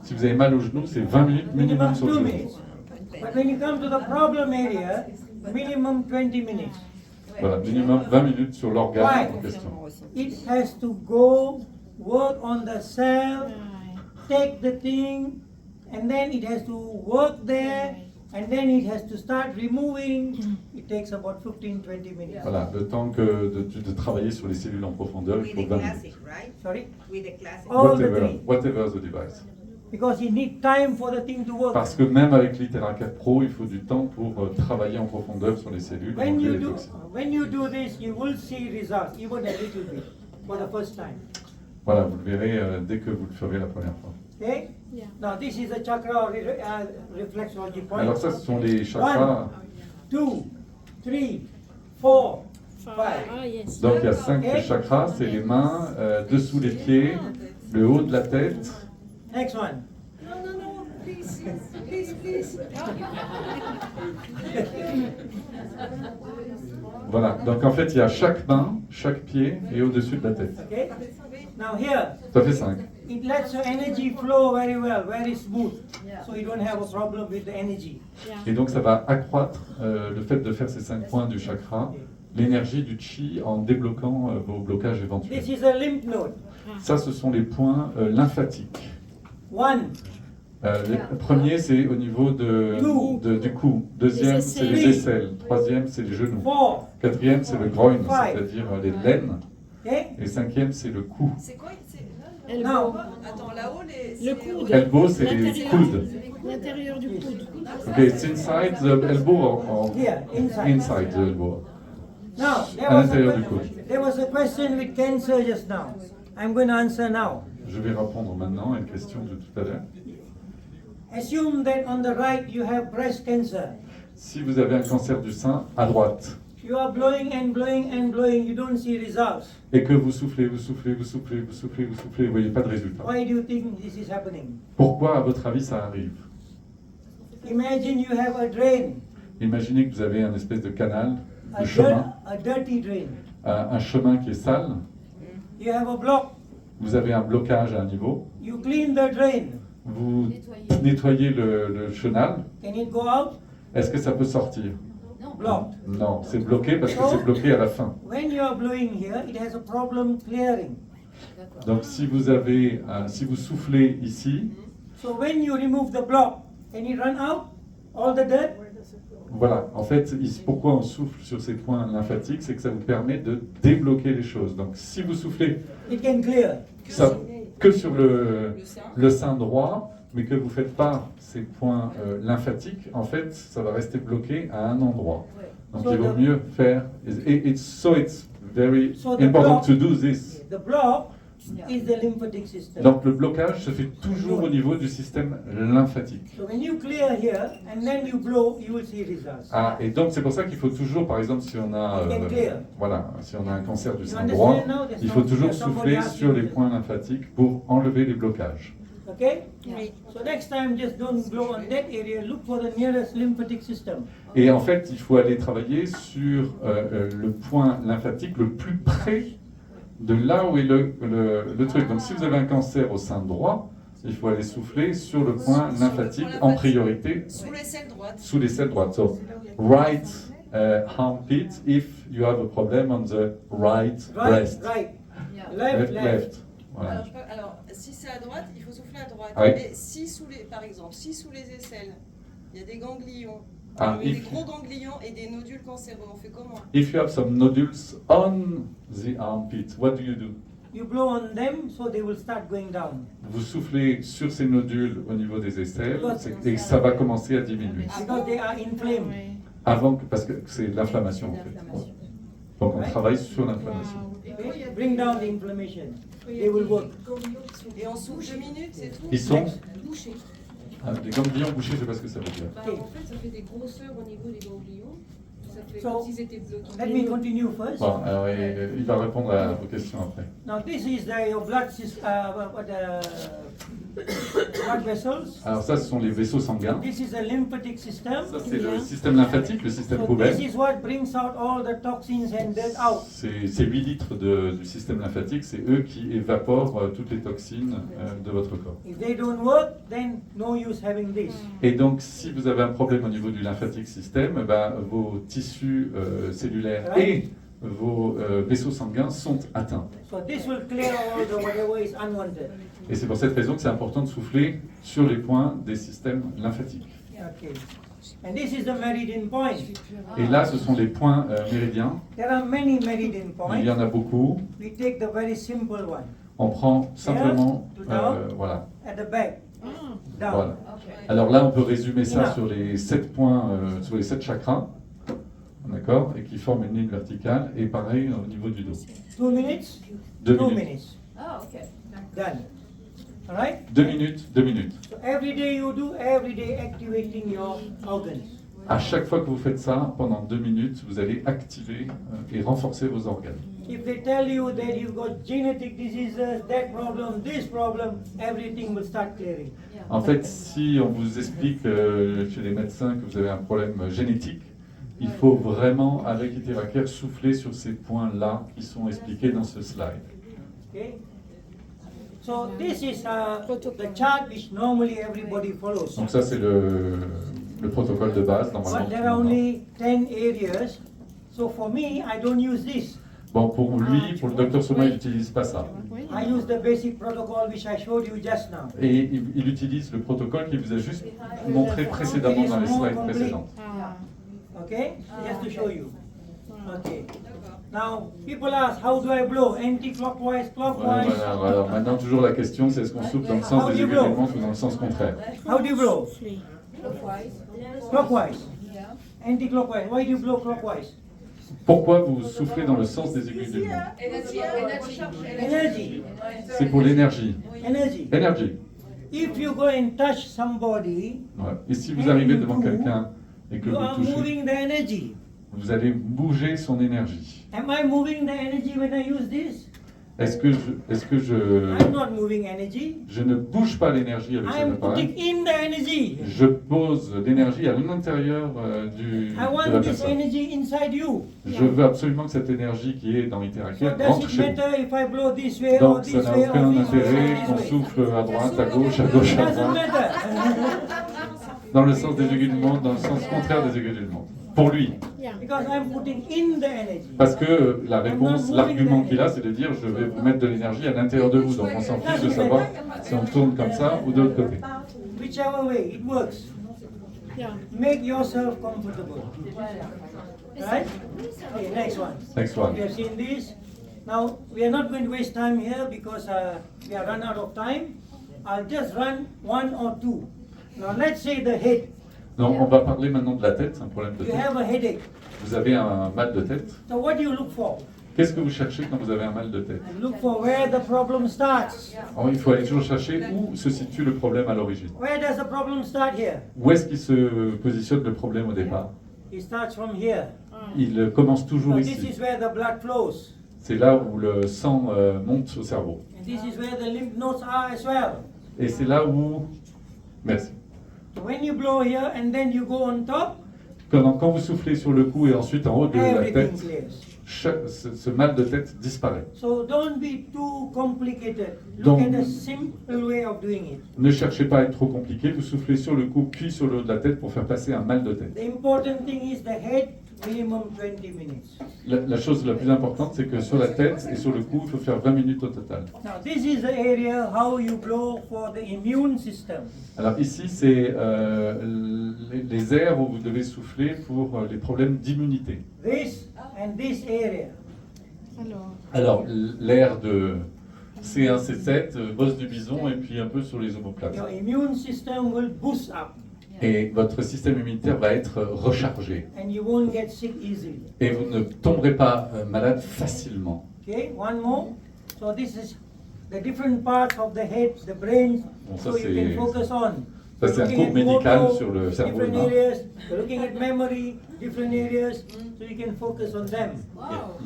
Si vous avez mal au genou, c'est 20 minutes minimum Minimum sur le 2 genou. minutes. But when you come to the problem area, minimum 20 minutes. Voilà, minimum 20 minutes sur l'organe en question. It has to go, work on the cell, take the thing, and then it has to work there, and then it has to start removing. It takes about 15-20 minutes. Voilà, le temps que de travailler sur les cellules en profondeur, il With faut the 20 minutes. classic, right? Sorry? With the classic. All the three. Whatever the device. Because you need time for the thing to work. Parce que même avec l'Itera 4 Pro, il faut du temps pour travailler en profondeur sur les cellules et When enlever you les do, toxines. when you do this, you will see results, even a little bit, for the first time. Voilà, vous le verrez dès que vous le ferez la première fois. Okay? Yeah. Now this is the chakra reflexology point. Alors ça, ce sont les chakras. 1, 2, 3, 4, 5. Ah, yes. Donc il y a 5 chakras, c'est les mains, dessous les pieds, le haut de la tête. Next one. No, no, no, please, please, please. Voilà, donc en fait il y a chaque main, chaque pied et au-dessus de la tête. Okay? Now here, Ça fait 5. it lets your energy flow very well, very smooth. So you don't have a problem with the energy. Et donc ça va accroître le fait de faire ces 5 points du chakra, l'énergie du chi en débloquant vos blocages éventuels. This is a lymph node. Ça, ce sont les points lymphatiques. One, Le premier, c'est au niveau du cou. Deuxième, c'est les aisselles. Troisième, c'est les genoux. 4, Quatrième, c'est le groin, c'est-à-dire les laines. okay? Et cinquième, c'est le cou. C'est quoi Now, Attends, là-haut, les. Le c'est- coude. Elbow, c'est les L'intérieur. coudes. L'intérieur du coude. Ok, it's inside the elbow or here, inside. inside the elbow. Now, À l'intérieur du coude. there was a question with cancer just now. I'm going to answer now. Je vais répondre maintenant à une question de tout à l'heure. Assume that on the right you have breast cancer. Si vous avez un cancer du sein, à droite, You are blowing and blowing and blowing, you don't see results. et que vous soufflez, vous soufflez, vous soufflez, vous soufflez, vous soufflez, vous ne voyez pas de résultat. Why do you think this is happening? Pourquoi, à votre avis, ça arrive? Imagine you have a drain, Imaginez que vous avez un espèce de canal, a, de chemin, a dirty drain. un chemin qui est sale. You have a block, Vous avez un blocage à un niveau. you clean the drain. Vous nettoyez le chenal. Can it go out? Est-ce que ça peut sortir? Blocked. Non, c'est bloqué parce que c'est bloqué à la fin. When you are blowing here, it has a problem clearing. Donc si vous soufflez ici, So when you remove the block, can it run out? All the dirt? voilà. En fait, pourquoi on souffle sur ces points lymphatiques, c'est que ça vous permet de débloquer les choses. Donc si vous soufflez It can clear. que sur le sein droit, mais que vous ne faites pas ces points lymphatiques, en fait, ça va rester bloqué à un endroit. Donc il vaut mieux faire. It's very So the important block- to do this. The block is the lymphatic system. Donc le blocage se fait toujours au niveau du système lymphatique. So when you clear here and then you blow, you will see results. Ah, et donc c'est pour ça qu'il faut toujours, par exemple, si on a, si on a un cancer du sein droit, il faut toujours souffler sur les points lymphatiques pour enlever les blocages. Okay? So next time, just don't blow on that area. Look for the nearest lymphatic system. Et en fait, il faut aller travailler sur le point lymphatique le plus près de là où est le truc. Donc si vous avez un cancer au sein droit, il faut aller souffler sur le point lymphatique en priorité Sous l'aisselle droite. sous l'aisselle droite. So, right armpit if you have a problem on the right breast. Right. Left, Left. left. Voilà. Alors, si c'est à droite, il faut souffler à droite. Oui. Mais si par exemple, si sous les aisselles, il y a des ganglions, Ah, des if- gros ganglions et des nodules cancéreux, on fait comment? If you have some nodules on the armpit, what do you do? You blow on them, so they will start going down. Vous soufflez sur ces nodules au niveau des aisselles et ça va commencer à diminuer. Because they are inflamed. Parce que c'est de l'inflammation en fait. Donc on travaille sur l'inflammation. Okay? Bring down the inflammation. They will work. Et on souffle 2 minutes, c'est tout? Ils sont Bouché. des ganglions bouchés, je ne sais pas ce que ça veut dire. Bah, en fait, ça fait des grosseurs au niveau des ganglions. Ça fait So, comme s'ils étaient bloqués. Let me continue first. Bon, alors il va répondre à vos questions après. Now this is your blood blood vessels. Alors ça, ce sont les vaisseaux sanguins. This is a lymphatic system. Ça, c'est le système lymphatique, le système So poubelle. this is what brings out all the toxins and dirt out. Ces 8 litres du système lymphatique, c'est eux qui évaporent toutes les toxines de votre corps. If they don't work, then no use having this. Et donc, si vous avez un problème au niveau du lymphatique système, ben, vos tissus cellulaires et vos vaisseaux sanguins sont atteints. So this will clear all the whatever is unwanted. Et c'est pour cette raison que c'est important de souffler sur les points des systèmes lymphatiques. Okay. And this is the meridian point. Et là, ce sont les points méridiens. There are many meridian Il y en points. a beaucoup. We take the very simple one On prend simplement, down. voilà. at the back. Down. Voilà. Alors là, on peut résumer ça sur les 7 points, sur les 7 chakras, d'accord, et qui forment une ligne verticale, et pareil au niveau du dos. 2 minutes? 2 2 minutes. minutes. Oh, okay. Done. All right? 2 minutes, 2 minutes. So every day you do, every day activating your organs. À chaque fois que vous faites ça, pendant 2 minutes, vous allez activer et renforcer vos organes. If they tell you that you've got genetic diseases, that problem, this problem, everything will start clearing. En fait, si on vous explique chez les médecins que vous avez un problème génétique, il faut vraiment, avec Iteracare, souffler sur ces points-là qui sont expliqués dans ce slide. Okay? So this is the chart which normally everybody follows. Donc ça c'est le protocole de base normalement. But there are only 10 areas. So for me, I don't use this. Bon, pour lui, pour le docteur Soma, il n'utilise pas ça. I use the basic protocol which I showed you just now. Et il utilise le protocole qu'il vous a juste montré précédemment dans les slides précédentes. Okay? Just to show you. Okay. Now, people ask, how do I blow? Anti-clockwise, clockwise? Voilà. Alors maintenant, toujours la question, c'est est-ce qu'on souffle dans le sens des aiguilles de montre ou dans le sens contraire? How do you blow? Clockwise. Anti-clockwise. Why do you blow clockwise? Pourquoi vous soufflez dans le sens des aiguilles d'une montre? Energy. C'est pour l'énergie. Energy. Énergie. If you go and touch somebody, Ouais. Et si vous arrivez devant quelqu'un et que you vous are touchez, moving the energy. vous allez bouger son énergie. Am I moving the energy when I use this? Est-ce que I'm not moving energy. je ne bouge pas l'énergie avec cet I'm putting appareil? in the energy. Je pose l'énergie à l'intérieur I de la want this personne. energy inside you. Je veux absolument que cette énergie qui est dans So Interact does rentre it chez vous. matter if I blow this way or Donc this ça n'a way or aucun this way intérêt or qu'on this way? souffle à droite, à gauche, It à doesn't droite, matter. dans le sens des aiguilles du monde, dans le sens contraire des aiguilles du monde. Pour lui. Because I'm putting in the energy. Parce que la réponse, l'argument qu'il a, c'est de dire je vais vous mettre de l'énergie à l'intérieur de vous. Donc on s'en fiche de savoir si on tourne comme ça ou de l'autre côté. Whichever way, it works. Make yourself comfortable. Right? Okay, next one. Next one. We have seen this. Now, we are not going to waste time here because we are run out of time. I'll just run one or two. Now, let's say the head. Donc on va parler maintenant de la tête, c'est un problème de You tête. have a headache. Vous avez un mal de tête. So, what do you look for? Qu'est-ce que vous cherchez quand vous avez un mal de tête? You look for where the problem starts. Alors, il faut aller toujours chercher où se situe le problème à l'origine. Where does the problem start here? Où est-ce qu'il se positionne le problème au départ? It starts from here. Il commence toujours So, this ici. is where the blood flows. C'est là où le sang monte au cerveau. And this is where the lymph nodes are as well. Et c'est là où... Merci. So, when you blow here and then you go on top, Quand vous soufflez sur le cou et ensuite en haut de la everything tête, clears. ce mal de tête disparaît. So don't be too complicated. Look Donc- at a simple way of doing it. Ne cherchez pas à être trop compliqué, vous soufflez sur le cou puis sur le haut de la tête pour faire passer un mal de tête. The important thing is the head, minimum 20 minutes. La chose la plus importante, c'est que sur la tête et sur le cou, il faut faire 20 minutes au total. Now this is the area how you blow for the immune system. Alors ici, c'est les aires où vous devez souffler pour les problèmes d'immunité. This and this area. Alors, l'air de C1, C7, bosse du bison et puis un peu sur les omoplates. Your immune system will boost up Et votre système immunitaire va être rechargé. and you won't get sick easily. Et vous ne tomberez pas malade facilement. Okay, one more. So this is the different parts of the head, the brain, Bon, ça, so you c'est- can focus on. Ça, c'est un Looking cours at médical motor, sur le cerveau different humain. areas, you're looking at memory, different areas, so you can focus on them.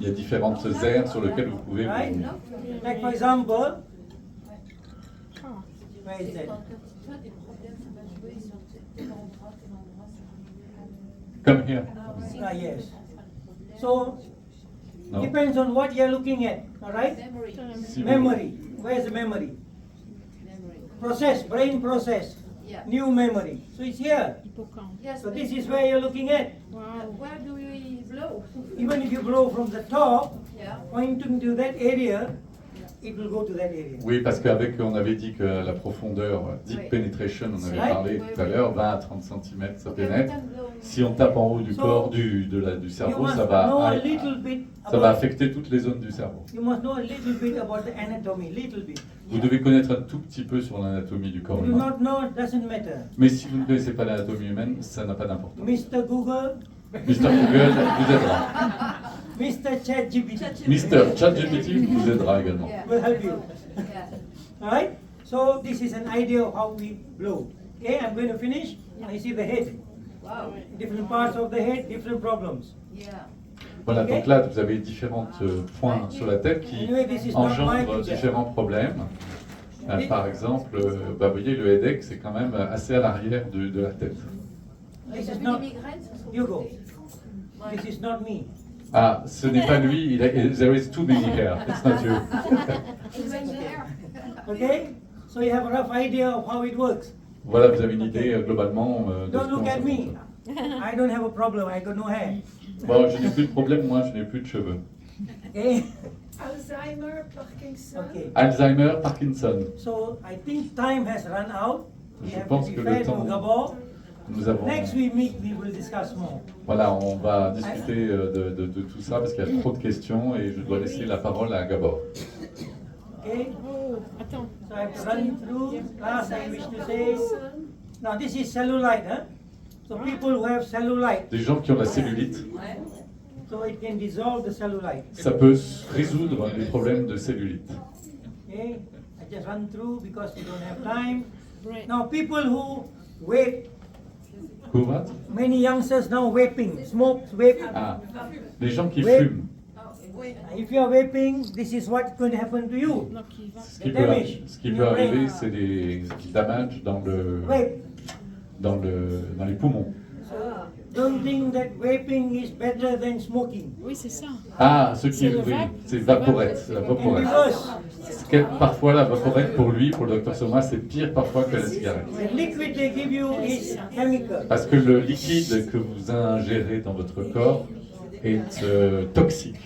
Il y a différentes aires sur lesquelles vous pouvez Right? vous... Like for example, where is that? Come here. Ah, yes. So, No? depends on what you're looking at, all right? Si vous- Memory, where's the memory? Process, brain process, Yeah. new memory. So it's here. Yes, So but this is where you're looking at. where do we blow? Even if you blow from the top, Yeah. pointing to that area, it will go to that area. Oui, parce qu'avec, on avait dit que la profondeur, deep Oui. penetration, on avait Right. parlé Oui, tout à oui. l'heure, 20 à 30 cm, ça Okay, we pénètre. can blow. Si on tape en haut du So, corps, du You cerveau, must ça know a va, little bit ça va about, affecter toutes les zones du cerveau. you must know a little bit about the anatomy, little bit. Vous devez connaître un tout petit peu sur l'anatomie du corps If you do humain. not know, it doesn't matter. Mais si vous ne connaissez pas l'anatomie humaine, ça n'a pas d'importance. Mr. Google, Mr. Google vous aidera. Mr. ChatGPT Mr. ChatGPT vous aidera également. Yeah. will help you. Yeah. Alright? So this is an idea of how we blow. Okay, I'm going to finish. I see the head. Wow. Different parts of the head, different problems. Yeah. Voilà, donc là, vous avez différents points sur la tête qui Anyway, this is not my engendrent picture. différents problèmes. Par exemple, vous voyez, le headache, c'est quand même assez à l'arrière de la tête. This T'as is vu not les migraines, ça sont Hugo. Ouais. This is not me. Ah, ce n'est pas lui, there is too many hair, it's not you. It's right there. Okay? So you have a rough idea of how it works. Voilà, vous avez une idée globalement de ce Don't look comment at ça me. fonctionne. I don't have a problem. I got no hair. Bon, je n'ai plus de problème, moi, je n'ai plus de cheveux. Okay? Alzheimer, Parkinson. Okay. Alzheimer, Parkinson. So I think time has run out. We Je have pense to que be le fair to temps- Gabor. Nous avons... Next we meet, we will discuss more. Voilà, on va discuter de tout ça parce qu'il y a trop de questions et je dois laisser la parole à Gabor. Okay? Oh, attends. So I have to run through. Last I wish to say. Now this is cellulite, huh? So people who have cellulite, Des gens qui ont la cellulite, so it can dissolve the cellulite. ça peut résoudre les problèmes de cellulite. Okay? I just run through because we don't have time. Right. Now people who vape, Quoi? many youngsters now vaping, smoke, vape. Ah, les gens qui Oui. fument. If you are vaping, this is what can happen to you. Donc il va. Ce qui peut arriver, c'est des damages dans Vape. dans les poumons. So don't think that vaping is better than smoking. Oui, c'est ça. Ah, ce qui C'est le oui, vape. c'est vaporette, la It can be vaporette. worse. Parfois, la vaporette, pour lui, pour le docteur Soma, c'est pire parfois que la cigarette. The liquid they give you is chemical. Parce que le liquide que vous ingérez dans votre corps est toxique.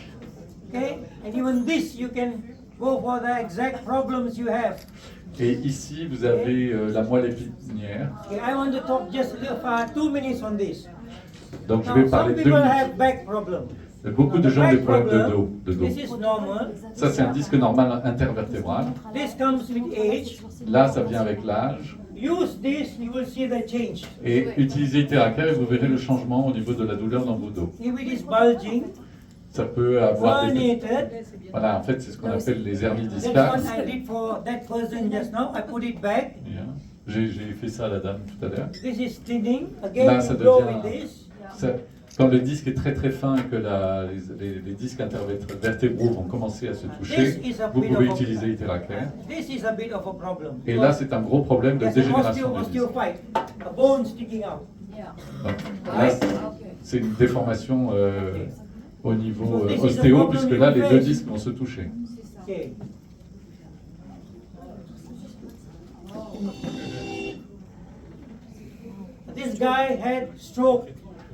Okay? And even this you can go for the exact problems you have. Et ici, vous avez la moelle épinière. Okay, I want to talk just for 2 minutes on this. Donc, je Now, vais some parler 2 people minutes. have back problems. Beaucoup de The gens ont des back problèmes problem, de dos. this is normal. Ça, c'est un disque normal intervertébral. This comes with age. Là, ça vient avec l'âge. Use this, you will see the change. Et utilisez Theracare et vous verrez le changement au niveau de la douleur dans vos dos. If it is bulging, Ça peut avoir des... herniated, Voilà, en fait, c'est ce qu'on appelle les hernies that's what discales. I did for that person just now. I put it back. Bien. J'ai fait ça à la dame tout à l'heure. This is thinning. Again, Là, you ça blow devient... with this. Quand le disque est très très fin et que les disques intervertébraux vont commencer à se toucher, vous pouvez utiliser Theracare. This is a bit of a problem. Et là, c'est un gros problème de There's dégénération du disque. osteophyte, a bone sticking out. Donc, là, c'est une déformation au niveau So this is a ostéo, problem puisque you là, les deux face. disques vont se toucher. Okay. This guy had stroke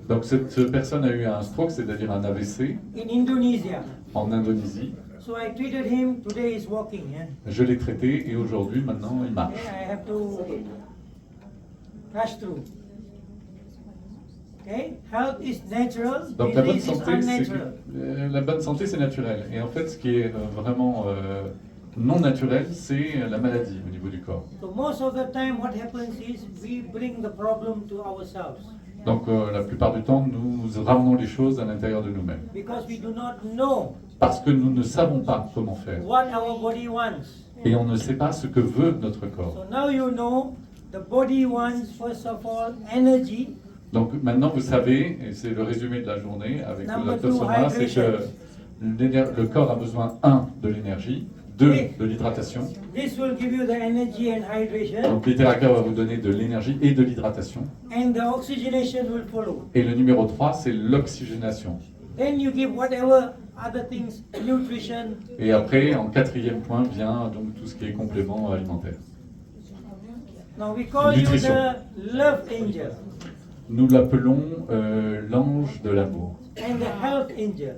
Donc, cette personne a eu un stroke, c'est-à-dire un AVC, in Indonesia. en Indonésie. So I treated him. Today he's walking. Yeah? Je l'ai traité et aujourd'hui, maintenant, il marche. Okay, I have to rush through. Okay, health is natural. Donc la bonne Disease is santé, unnatural. la bonne santé, c'est naturel. Et en fait, ce qui est vraiment non naturel, c'est la maladie au niveau du corps. So most of the time, what happens is we bring the problem to ourselves Donc la plupart du temps, nous ramenons les choses à l'intérieur de nous-mêmes. because we do not know Parce que nous ne savons pas comment faire. what our body wants. Et on ne sait pas ce que veut notre corps. So now you know the body wants first of all energy. Donc maintenant, vous savez, et c'est le résumé de la journée avec le Number docteur two, Soma, c'est que le corps a besoin, 1, de l'énergie, 2, de l'hydratation. This will give you the energy and hydration, Donc l'Itheracare va vous donner de l'énergie et de l'hydratation. and the oxygenation will follow. Et le numéro 3, c'est l'oxygénation. Then you give whatever other things, nutrition. Et après, en 4e point, vient donc tout ce qui est complément alimentaire. Now we call you Nutrition. the love angel Nous l'appelons l'ange de l'amour. and the health angel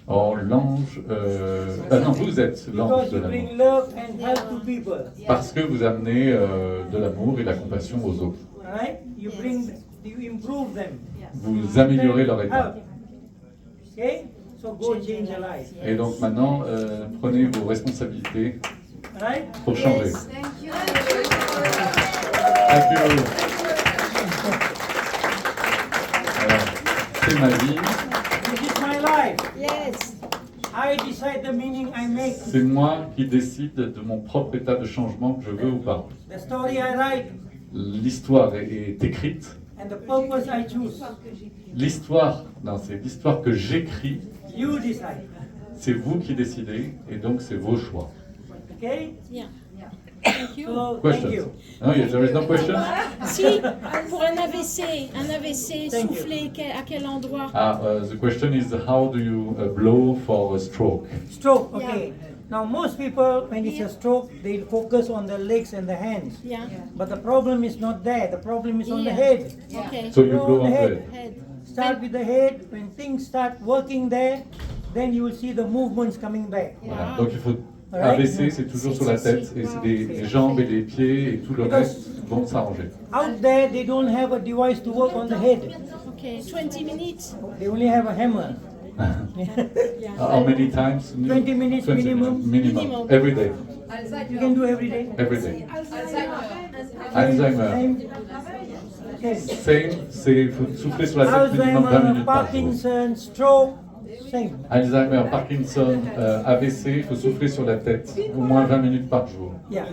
Or, l'ange... Ah non, vous êtes l'ange because de you l'amour. bring love and health to people. Parce que vous amenez de l'amour et de la compassion aux autres. Right? You improve them. Vous améliorez leur état. Help. Okay? So go change your life. Et donc maintenant, prenez vos responsabilités Right? pour changer. Thank you. Thank you. Alors, c'est ma vie. This is my life. Yes. I decide the meaning I make. C'est moi qui décide de mon propre état de changement que je veux ou pas. The story I write L'histoire est écrite. and the purpose I choose. L'histoire, non, c'est l'histoire que j'écris. You decide. C'est vous qui décidez et donc c'est vos choix. Okay? Bien. Thank you. So thank Questions? you. No, yes, there is no question. Si, pour un AVC Thank you. soufflé, à quel endroit? The question is how do you blow for a stroke? Stroke. Okay. Now, most people, when it's a stroke, they focus on the legs and the hands. Yeah. But the problem is not there. The problem is on the Yeah. head. Okay. So you Blow blow on on the the head. head. Head. Start with the head. When things start working there, then you will see the movements coming back. Voilà. Donc il faut Right. abaisser, c'est toujours sur la tête, et c'est les jambes et les pieds et tout le reste vont s'arranger. Out there, they don't have a device to work on the head. Okay. 20 minutes. They only have a hammer. How many times? 20 minutes minimum. Minimum. Every day. You can do every day. Every day. Same. Alzheimer. Same. Same, c'est il faut souffler sur la tête minimum 20 Alzheimer, minutes par jour. Parkinson, stroke, same. Alzheimer, Parkinson, AVC, il faut souffler sur la tête au moins 20 minutes par jour. Yeah.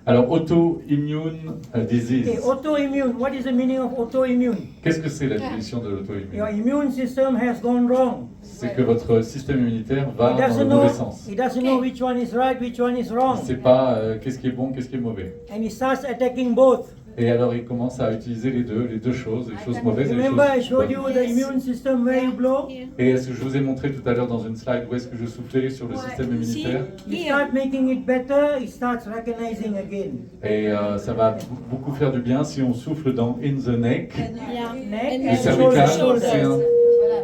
Alors, auto-immune disease. Okay, autoimmune. What is the meaning of autoimmune? Qu'est-ce que c'est la définition de Your l'auto-immune? immune system has gone wrong. C'est que votre système immunitaire va It dans le doesn't mauvais know. sens. It doesn't know which one is right, which one is Il wrong, ne sait pas qu'est-ce qui est bon, qu'est-ce qui est mauvais. and it starts attacking both. Et alors, il commence à utiliser les deux choses, les choses mauvaises et les choses Remember, I showed bonnes. you the immune system where you blow. Et est-ce que je vous ai montré tout à l'heure dans une slide où est-ce que je soufflais sur le système immunitaire? You start making it better. It starts recognizing again. Et ça va beaucoup faire du bien si on souffle dans in the neck. Yeah. Neck Le and cervical, shoulder.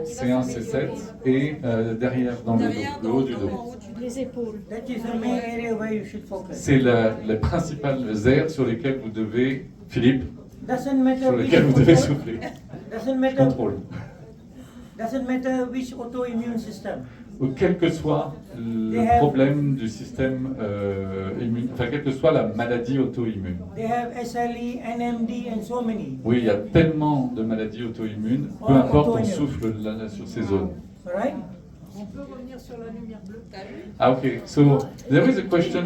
C1, C7 et derrière dans le Derrière, dos, le haut du en dos. haut du Les épaules. That is the main area where you should focus. C'est les principales aires sur lesquelles vous devez, Philippe, Doesn't matter sur which lesquelles vous devez souffler. doesn't matter Contrôle. which autoimmune system. Ou quel que soit le They have- problème du système immune, enfin quelle que soit la maladie auto-immune. They have SLE, NMD, and so many. Oui, il y a tellement de maladies auto-immunes, peu importe, on souffle là, sur ces zones. All right? Ah ok, so there is a question.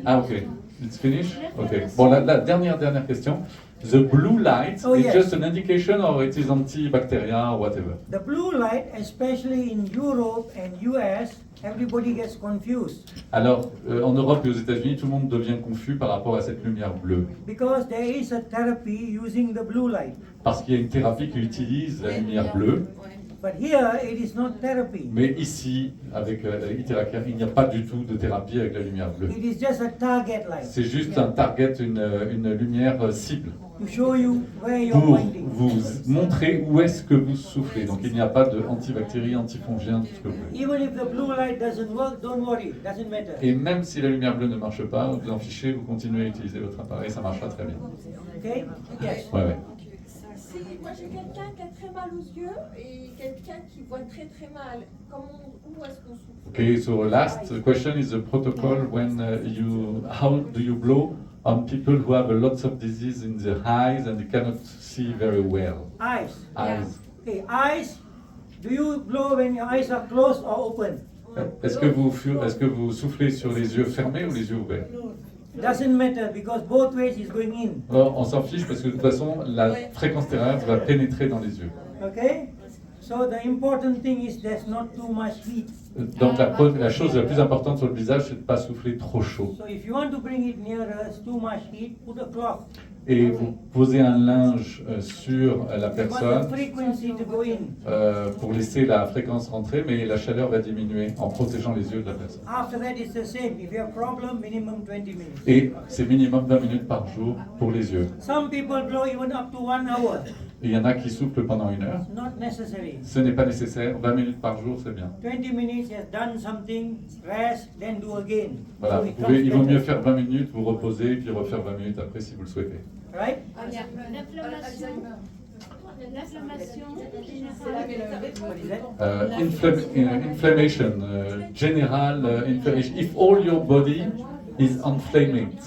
Ah ok, it's finished? Ok. Bon, la dernière question. The blue light Oh, is yes. just an indication or it is antibacterial or whatever? The blue light, especially in Europe and US, everybody gets confused Alors, en Europe et aux États-Unis, tout le monde devient confus par rapport à cette lumière bleue. because there is a therapy using the blue light. Parce qu'il y a une thérapie qui utilise la lumière bleue, But here it is not therapy. mais ici, avec la Iteracare, il n'y a pas du tout de thérapie avec la lumière bleue. It is just a target light C'est juste un target, une lumière cible, to show you where you're pour pointing. vous montrer où est-ce que vous soufflez. Donc il n'y a pas de antibactéries, antifongien, tout ce que vous voulez. Even if the blue light doesn't work, don't worry, doesn't matter. Et même si la lumière bleue ne marche pas, vous en fichez, vous continuez à utiliser votre appareil, ça marchera très bien. Okay? Yes. Ouais, ouais. Si moi j'ai quelqu'un qui a très mal aux yeux et quelqu'un qui voit très très mal, où est-ce qu'on souffle? Okay, so last question is the protocol when how do you blow on people who have a lot of disease in their eyes and they cannot see very well? Eyes. Eyes. Okay, eyes. Do you blow when your eyes are closed or open? Est-ce que vous soufflez sur les yeux fermés ou les yeux ouverts? Doesn't matter because both ways is going in. Alors, on s'en fiche parce que de toute façon, la fréquence terrestre va pénétrer dans les yeux. Okay? So the important thing is there's not too much heat. Donc la chose la plus importante sur le visage, c'est de ne pas souffler trop chaud. So if you want to bring it near us, too much heat, put a cloth. Et vous posez un linge sur la You want the personne frequency to go in. pour laisser la fréquence rentrer, mais la chaleur va diminuer en protégeant les yeux de la personne. After that, it's the same. If you have problem, minimum 20 minutes. Et c'est minimum 20 minutes par jour pour les yeux. Some people blow even up to 1 hour. Et il y en a qui soufflent pendant 1 heure. Not necessary. Ce n'est pas nécessaire, 20 minutes par jour, c'est bien. 20 minutes, has done something, rest, then do again. Voilà, So vous it pouvez, il vaut comes mieux better. faire 20 minutes, vous reposer, et puis refaire 20 minutes après si vous le souhaitez. Right? L'inflammation. L'inflammation What is that? Inflammation, general inflammation. If all your body is inflamed.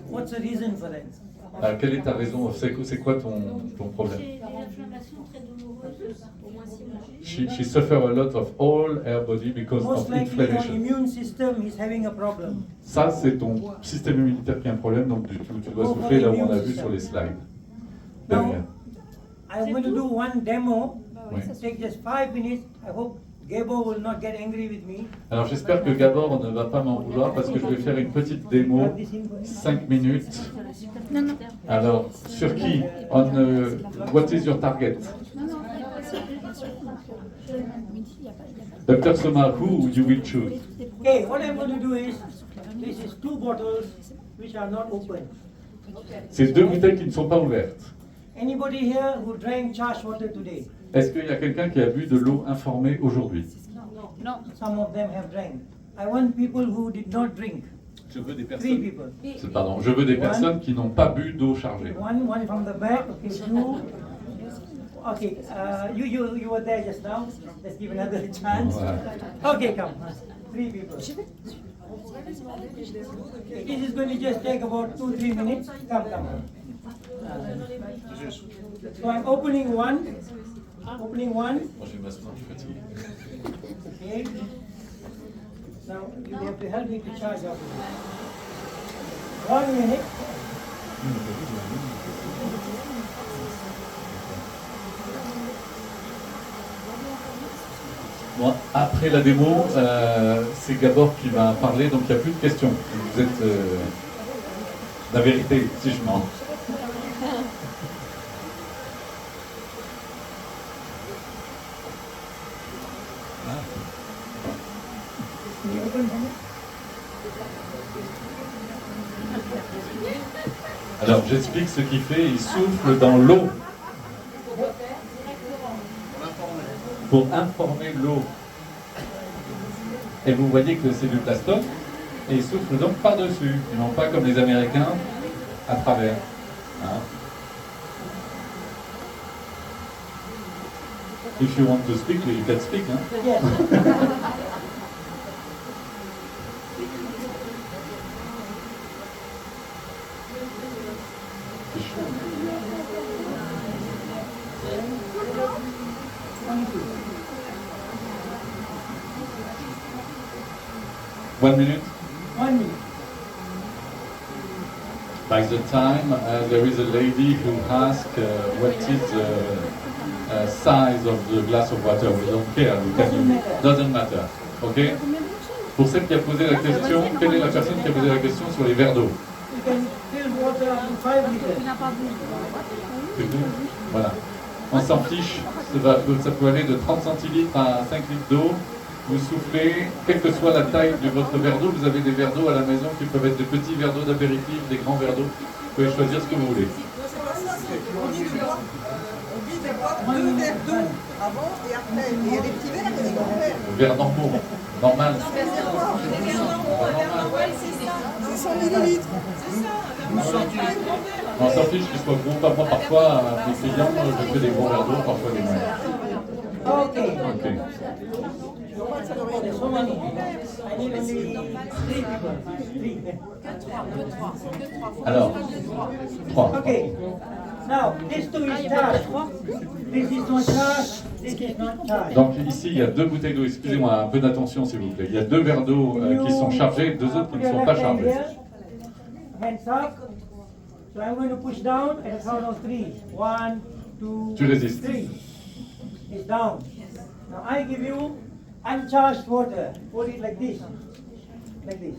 What's the reason for that? Quelle est ta raison? C'est quoi ton problème? J'ai des inflammations très douloureuses, au moins 6 mois. She suffer a lot of all her body because Most of likely your inflammation. immune system is having a problem. Ça, c'est ton système immunitaire qui a un problème, donc tu dois souffler là où on a vu sur les slides. Derrière. I'm going to do one demo. Oui. Take just 5 minutes. I hope Gabo will not get angry with me. Alors j'espère que Gabor ne va pas m'en vouloir parce que je vais faire une petite démo, Have this in for me. 5 minutes. Non, non. Alors, sur qui? On, what is your target? Non, non. Dr. Soma, who you will choose? Okay, what I'm going to do is, this is 2 bottles which are not open. C'est 2 bouteilles qui ne sont pas ouvertes. Anybody here who drank charged water today? Est-ce qu'il y a quelqu'un qui a bu de l'eau informée aujourd'hui? Some of them have drank. I want people who did not drink. Je veux des 3 personnes. people. Pardon, je veux des personnes qui n'ont pas bu d'eau chargée. One from the back. Okay, 2. Okay, you were there just now. Let's give another chance. Voilà. Okay, come. 3 people. This is going to just take about 2-3 minutes. Come. So I'm opening one. Opening one. Moi, je vais m'asseoir, je suis fatigué. Okay. Now you have to help me to charge up. 1 minute. Bon, après la démo, c'est Gabor qui va parler, donc il n'y a plus de questions. Vous êtes la vérité, si je mens. Alors j'explique ce qu'il fait, il souffle dans l'eau pour informer l'eau. Et vous voyez que c'est du plastoc et il souffle donc par-dessus, et non pas comme les Américains à travers. Hein? If you want to speak, you can speak. Hein? Yes. C'est chaud. One minute. 1 minute. By the time, there is a lady who asks what is the size of the glass of water. We don't care. We can, doesn't matter. Ok? Pour celle qui a posé la question, quelle est la personne qui a posé la question sur les verres d'eau? You can fill water up to 5 liters. C'est tout. Voilà. On s'en fiche. Ça peut aller de 30 centilitres à 5 litres d'eau. Vous soufflez, quelle que soit la taille de votre verre d'eau, vous avez des verres d'eau à la maison qui peuvent être des petits verres d'eau d'apéritif, des grands verres d'eau. Vous pouvez choisir ce que vous voulez. On dit de boire 2 verres d'eau avant et après. Et il y a des petits verres et des grands verres. Verre normaux, normal. C'est 100 millilitres. C'est ça. On s'en fiche qu'ils soient gros. Pas moi, parfois, mes clients, je fais des gros verres d'eau, parfois des moyens. Okay. Ok. There's so many. I need only 3 people. 3. Alors, 3. Okay. Now, this two is charged. This is not charged. This is not charged. Donc ici, il y a 2 bouteilles d'eau. Excusez-moi, un peu d'attention s'il vous plaît. Il y a 2 verres d'eau qui sont chargés et 2 autres qui ne sont pas chargés. Hands up. So I'm going to push down at a count of 3. 1, 2, Tu résistes. 3. It's down. Now I give you uncharged water. Hold it like this. Like this.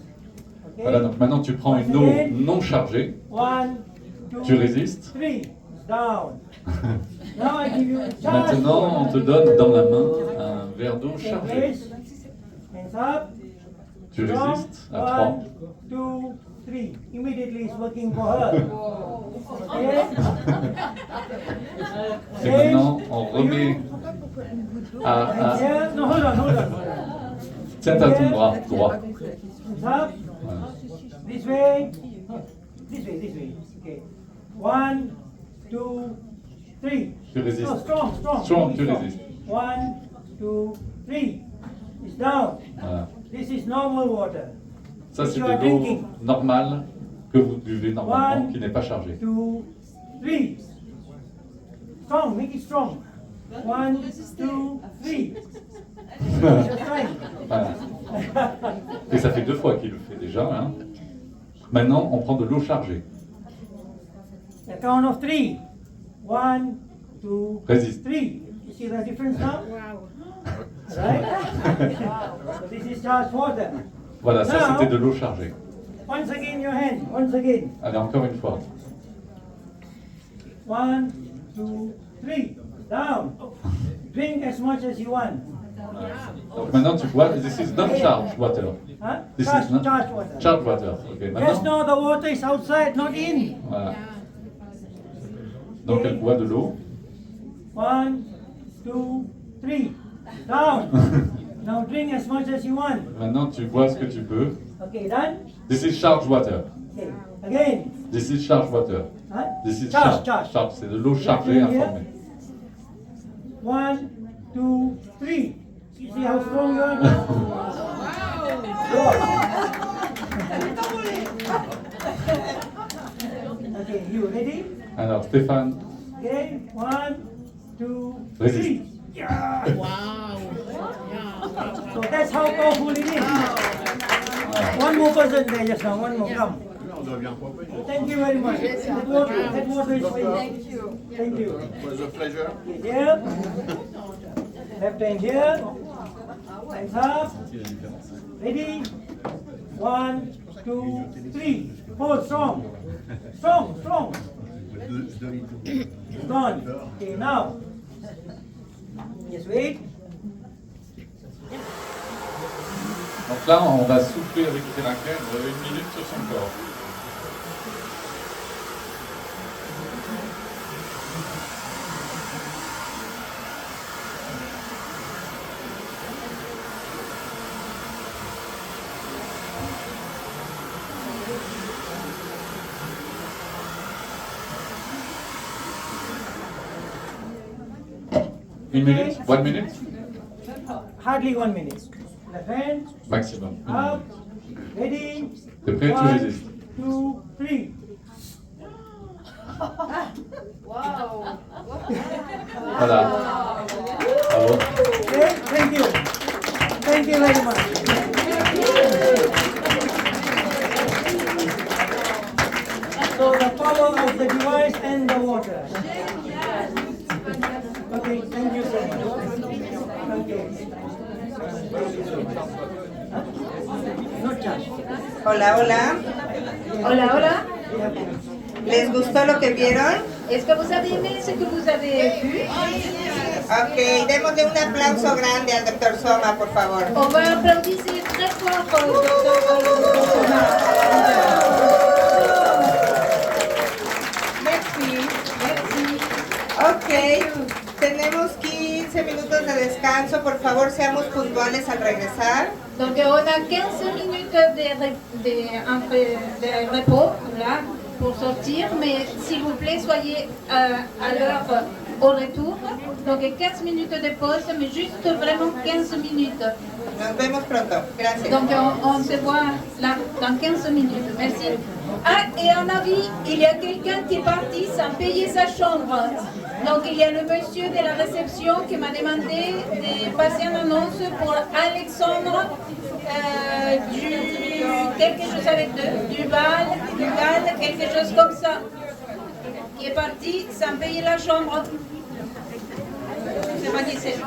Okay? Voilà, donc maintenant tu prends une eau non chargée. 1, 2, Tu résistes. 3. It's down. Now I give you charged Maintenant, on te water. donne dans la main un verre d'eau Take chargé. this. Hands up. Tu Strong. résistes à 3. 1, 2, 3. Immediately it's working for her. Okay? Et maintenant, on remet à... Yeah. No, hold on. Tiens à ton bras droit. Hands up. Voilà. This way. This way. Okay. 1, 2, 3. Tu résistes. No, strong. Strong, tu résistes. 1, 2, 3. It's down. Voilà. This is normal water. Ça, which c'est you de are l'eau drinking. normale que vous buvez normalement, One. qui n'est pas chargée. 2, 3. Strong, make it strong. 1, 2, 3. Voilà. Et ça fait 2 fois qu'il le fait déjà. Hein. Maintenant, on prend de l'eau chargée. The count of 3. 1, 2, Résiste. 3. You see the difference now? Right? So this is charged water. Voilà, ça Now- c'était de l'eau chargée. Once again your hand. Once again. Allez, encore une fois. 1, 2, 3. Down. drink as much as you want. Donc maintenant tu bois, this is not charged water. Huh? This is Charge, not charge water. charged water. Ok, Just maintenant. now the water is outside, not in. Voilà. Donc elle boit de l'eau. 1, 2, 3. Down. Now drink as much as you want. Maintenant tu bois ce que tu peux. Okay, done? This is charged water. Okay. Again. This is charged water. Huh? This is Charge, charged. charge. C'est de l'eau chargée informée. 1, 2, 3. You see how strong you are now? Okay, you ready? Alors Stéphane, Okay, 1, 2, Résiste. 3. Yeah. So that's how powerful it is. One more person there just now, one more, come. Thank you very much. That water is for you. Thank you. Thank you. It was a pleasure. Here. Left hand here. Hands up. Ready? 1, 2, 3. Hold strong. Strong, strong. Gone. Okay, now. Just wait. donc là on va souffler avec Kéraken 1 minute sur son corps. Une minute? 1 minute? Hardly 1 minute. Left hand. Maximum. Up. Ready? T'es prêt? Tu 1, résistes. 2, 3. Voilà. Bravo. Okay, thank you. Thank you very much. So the power of the device and the water. Okay, thank you so much. Okay. Huh? Not charged. Hola, hola. Hola, hola. ¿Les gustó lo que vieron? Est-ce que vous avez aimé ce que vous avez vu? Ok, démosle un aplauso grande al doctor Soma, por favor. On va applaudir très fort au docteur. Merci. Ok, tenemos 15 minutos de descanso. Por favor, seamos puntuales al regresar. Donc on a 15 minutes de repos là, pour sortir, mais s'il vous plaît, soyez à l'heure au retour. Donc 15 minutes de pause, mais juste vraiment 15 minutes. Nos vemos pronto. Gracias. Donc on se voit là dans 15 minutes. Merci. Ah, et en avis, il y a quelqu'un qui est parti sans payer sa chambre. Donc il y a le monsieur de la réception qui m'a demandé de passer une annonce pour Alexandre quelque chose avec du Val, quelque chose comme ça, qui est parti sans payer la chambre. C'est pas qui c'est.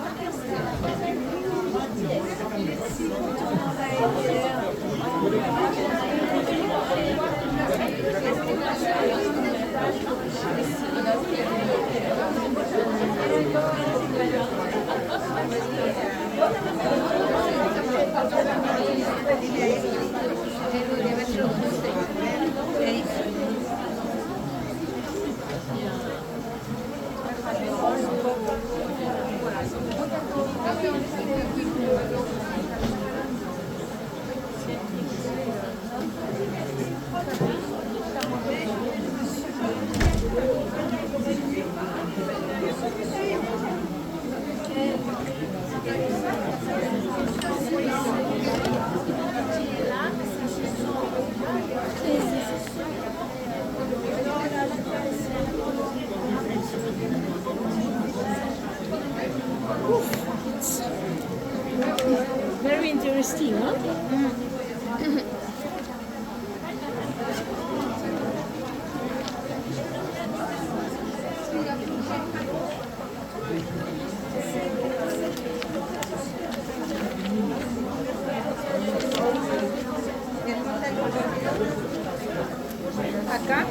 Very interesting, huh? Acá.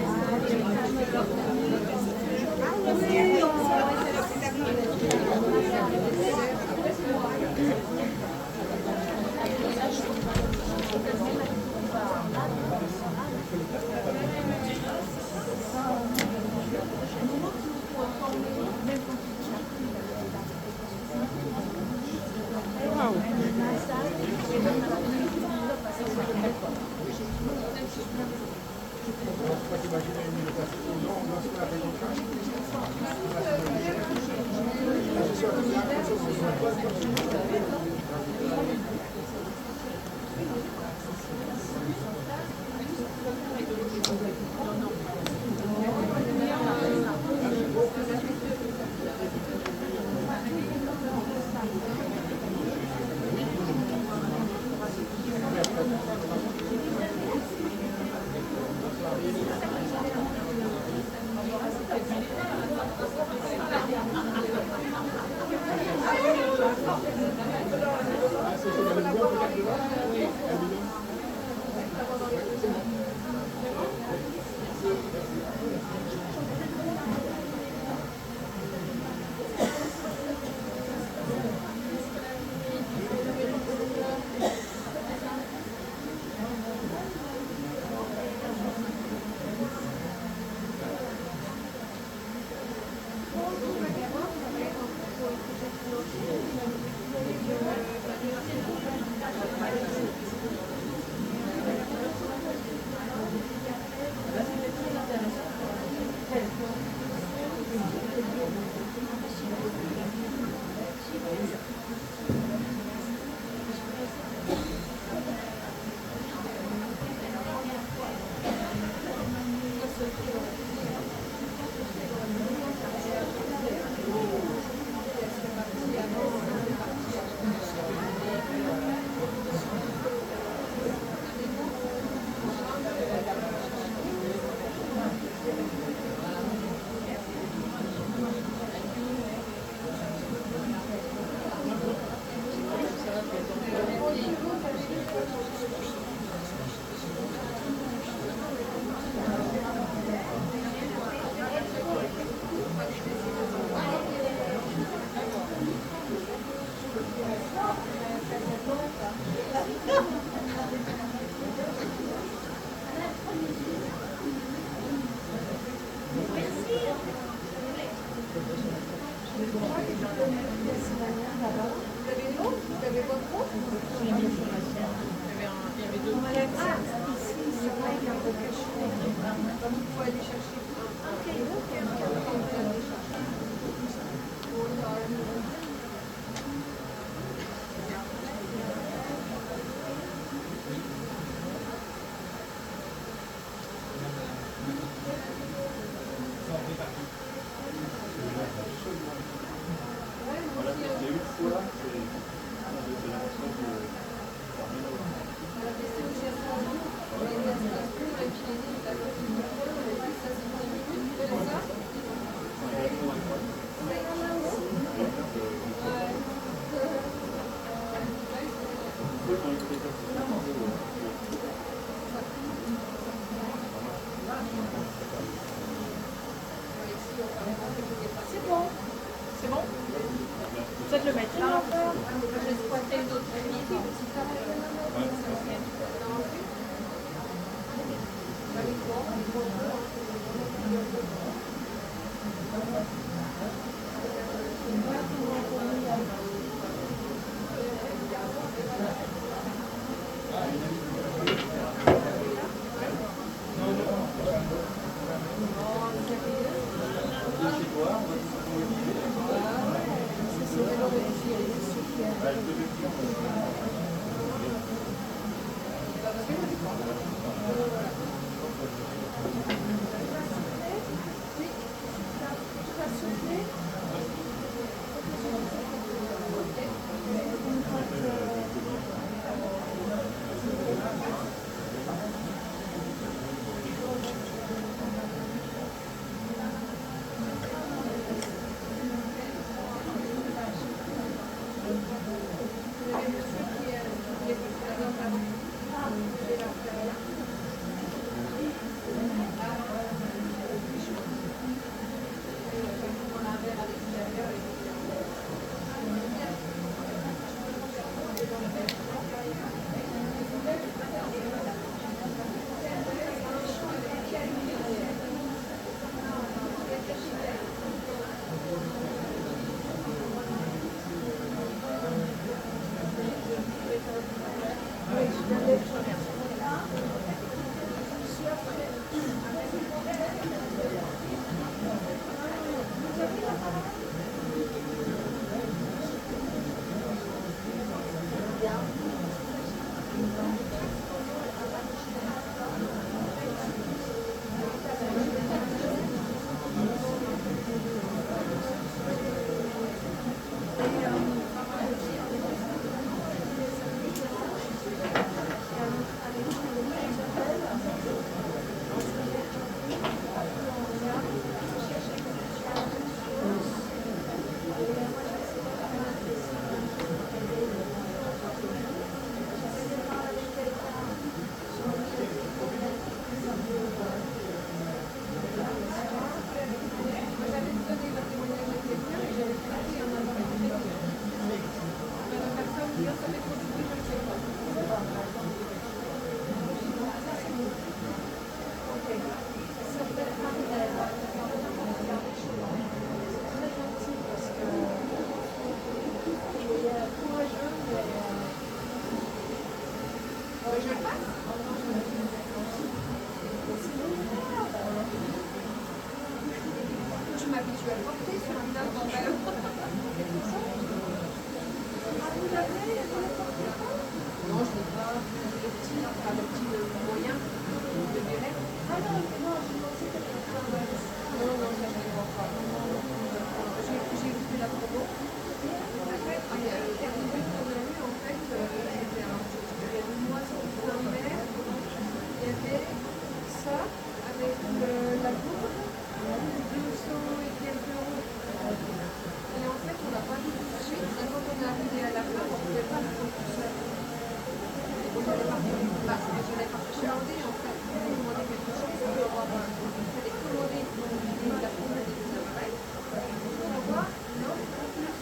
habitué à le porter sur un village quand même. Non, je n'ai pas le petit, enfin le petit moyen, le violet. Ah non, non, je pensais que c'était un non, non, ça je ne vois pas. J'ai vu la promo. En fait, il y a le dernier but qu'on a eu, en fait, c'était il y a 2 mois sur le plan mer. Il y avait ça avec la bourre, 200 et quelques euros. Et en fait, on n'a pas tout touché. Quand on est arrivé à la fin, on ne pouvait pas le prendre tout seul. Je l'ai commandé en fait. Pour commander quelque chose, il faut avoir il fallait commander la commande des appareils pour avoir l'offre en plus.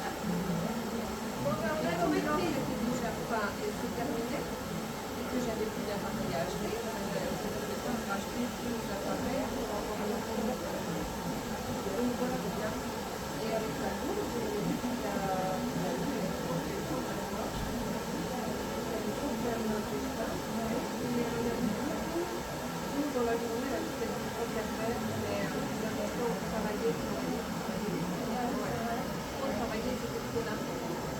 Bon, ben, on a trouvé l'offre qui était déjà pas et c'est terminé. Et que j'avais plus d'appareils à acheter. Je ne pouvais pas racheter plus d'appareils pour avoir l'offre. Donc voilà, bien. Et avec la bourse, j'ai vu la dans la journée, elle fait 3-4 heures, mais on travaillait, c'était trop d'importance.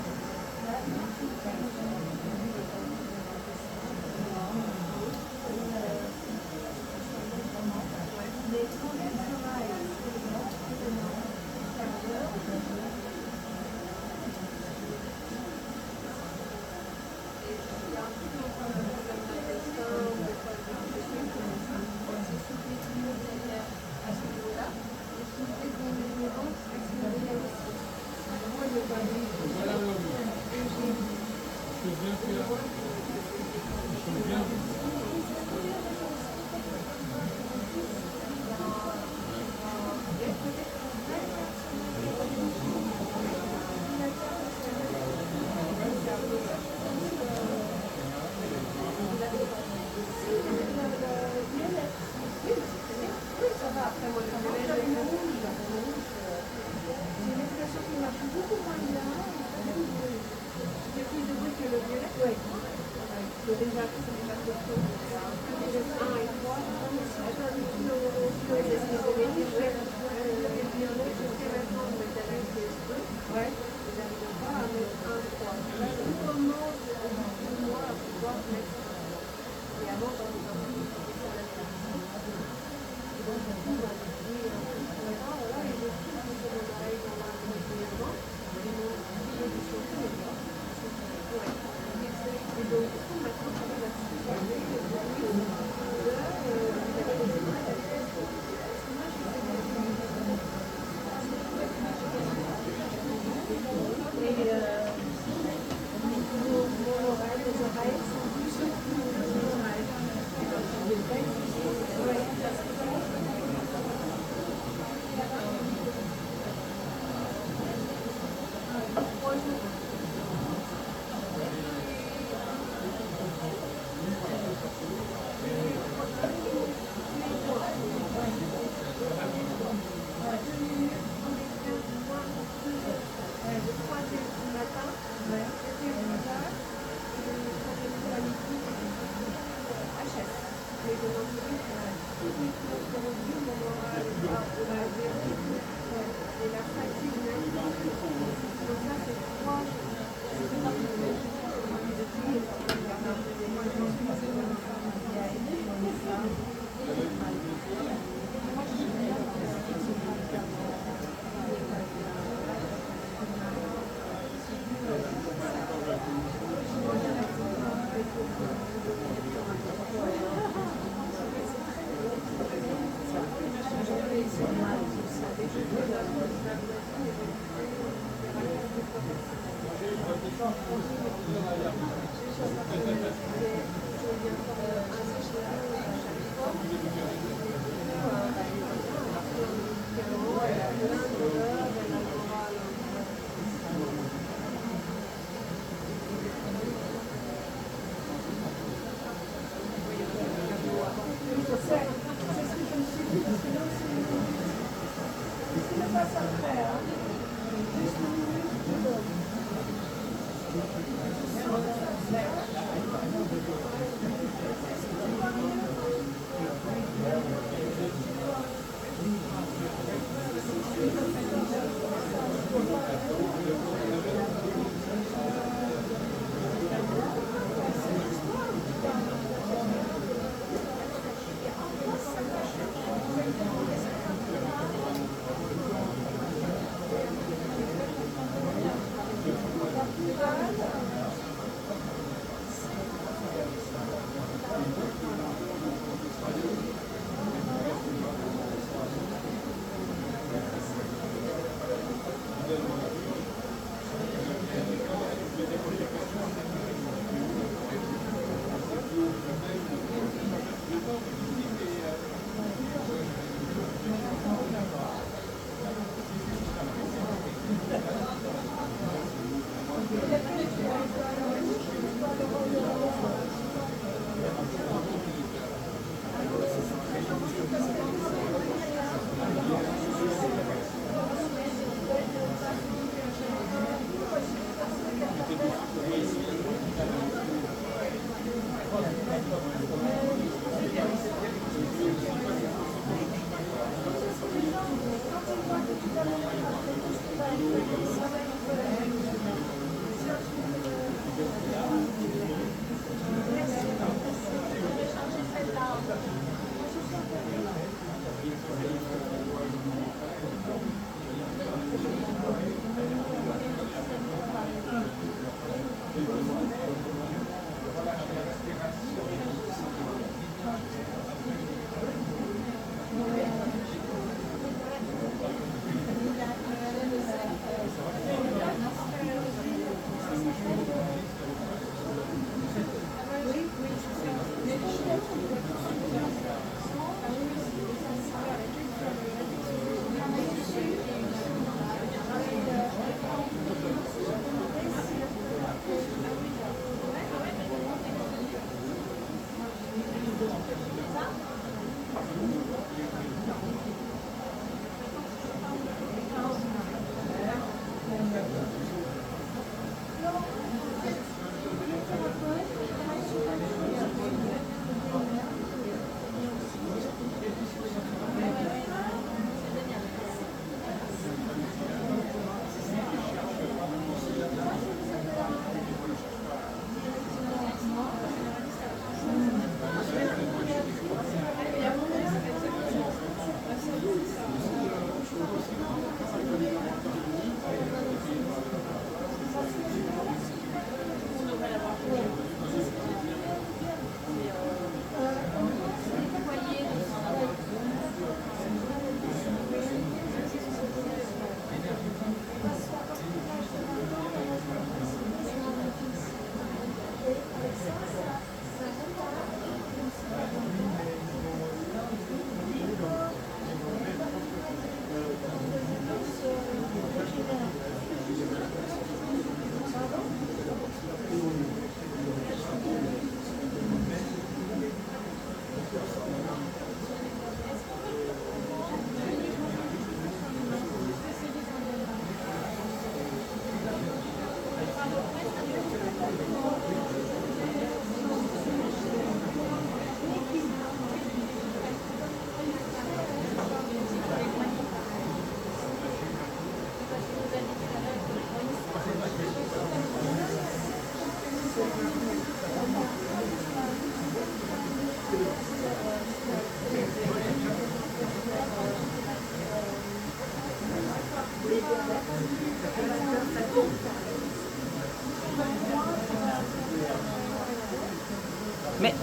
Mais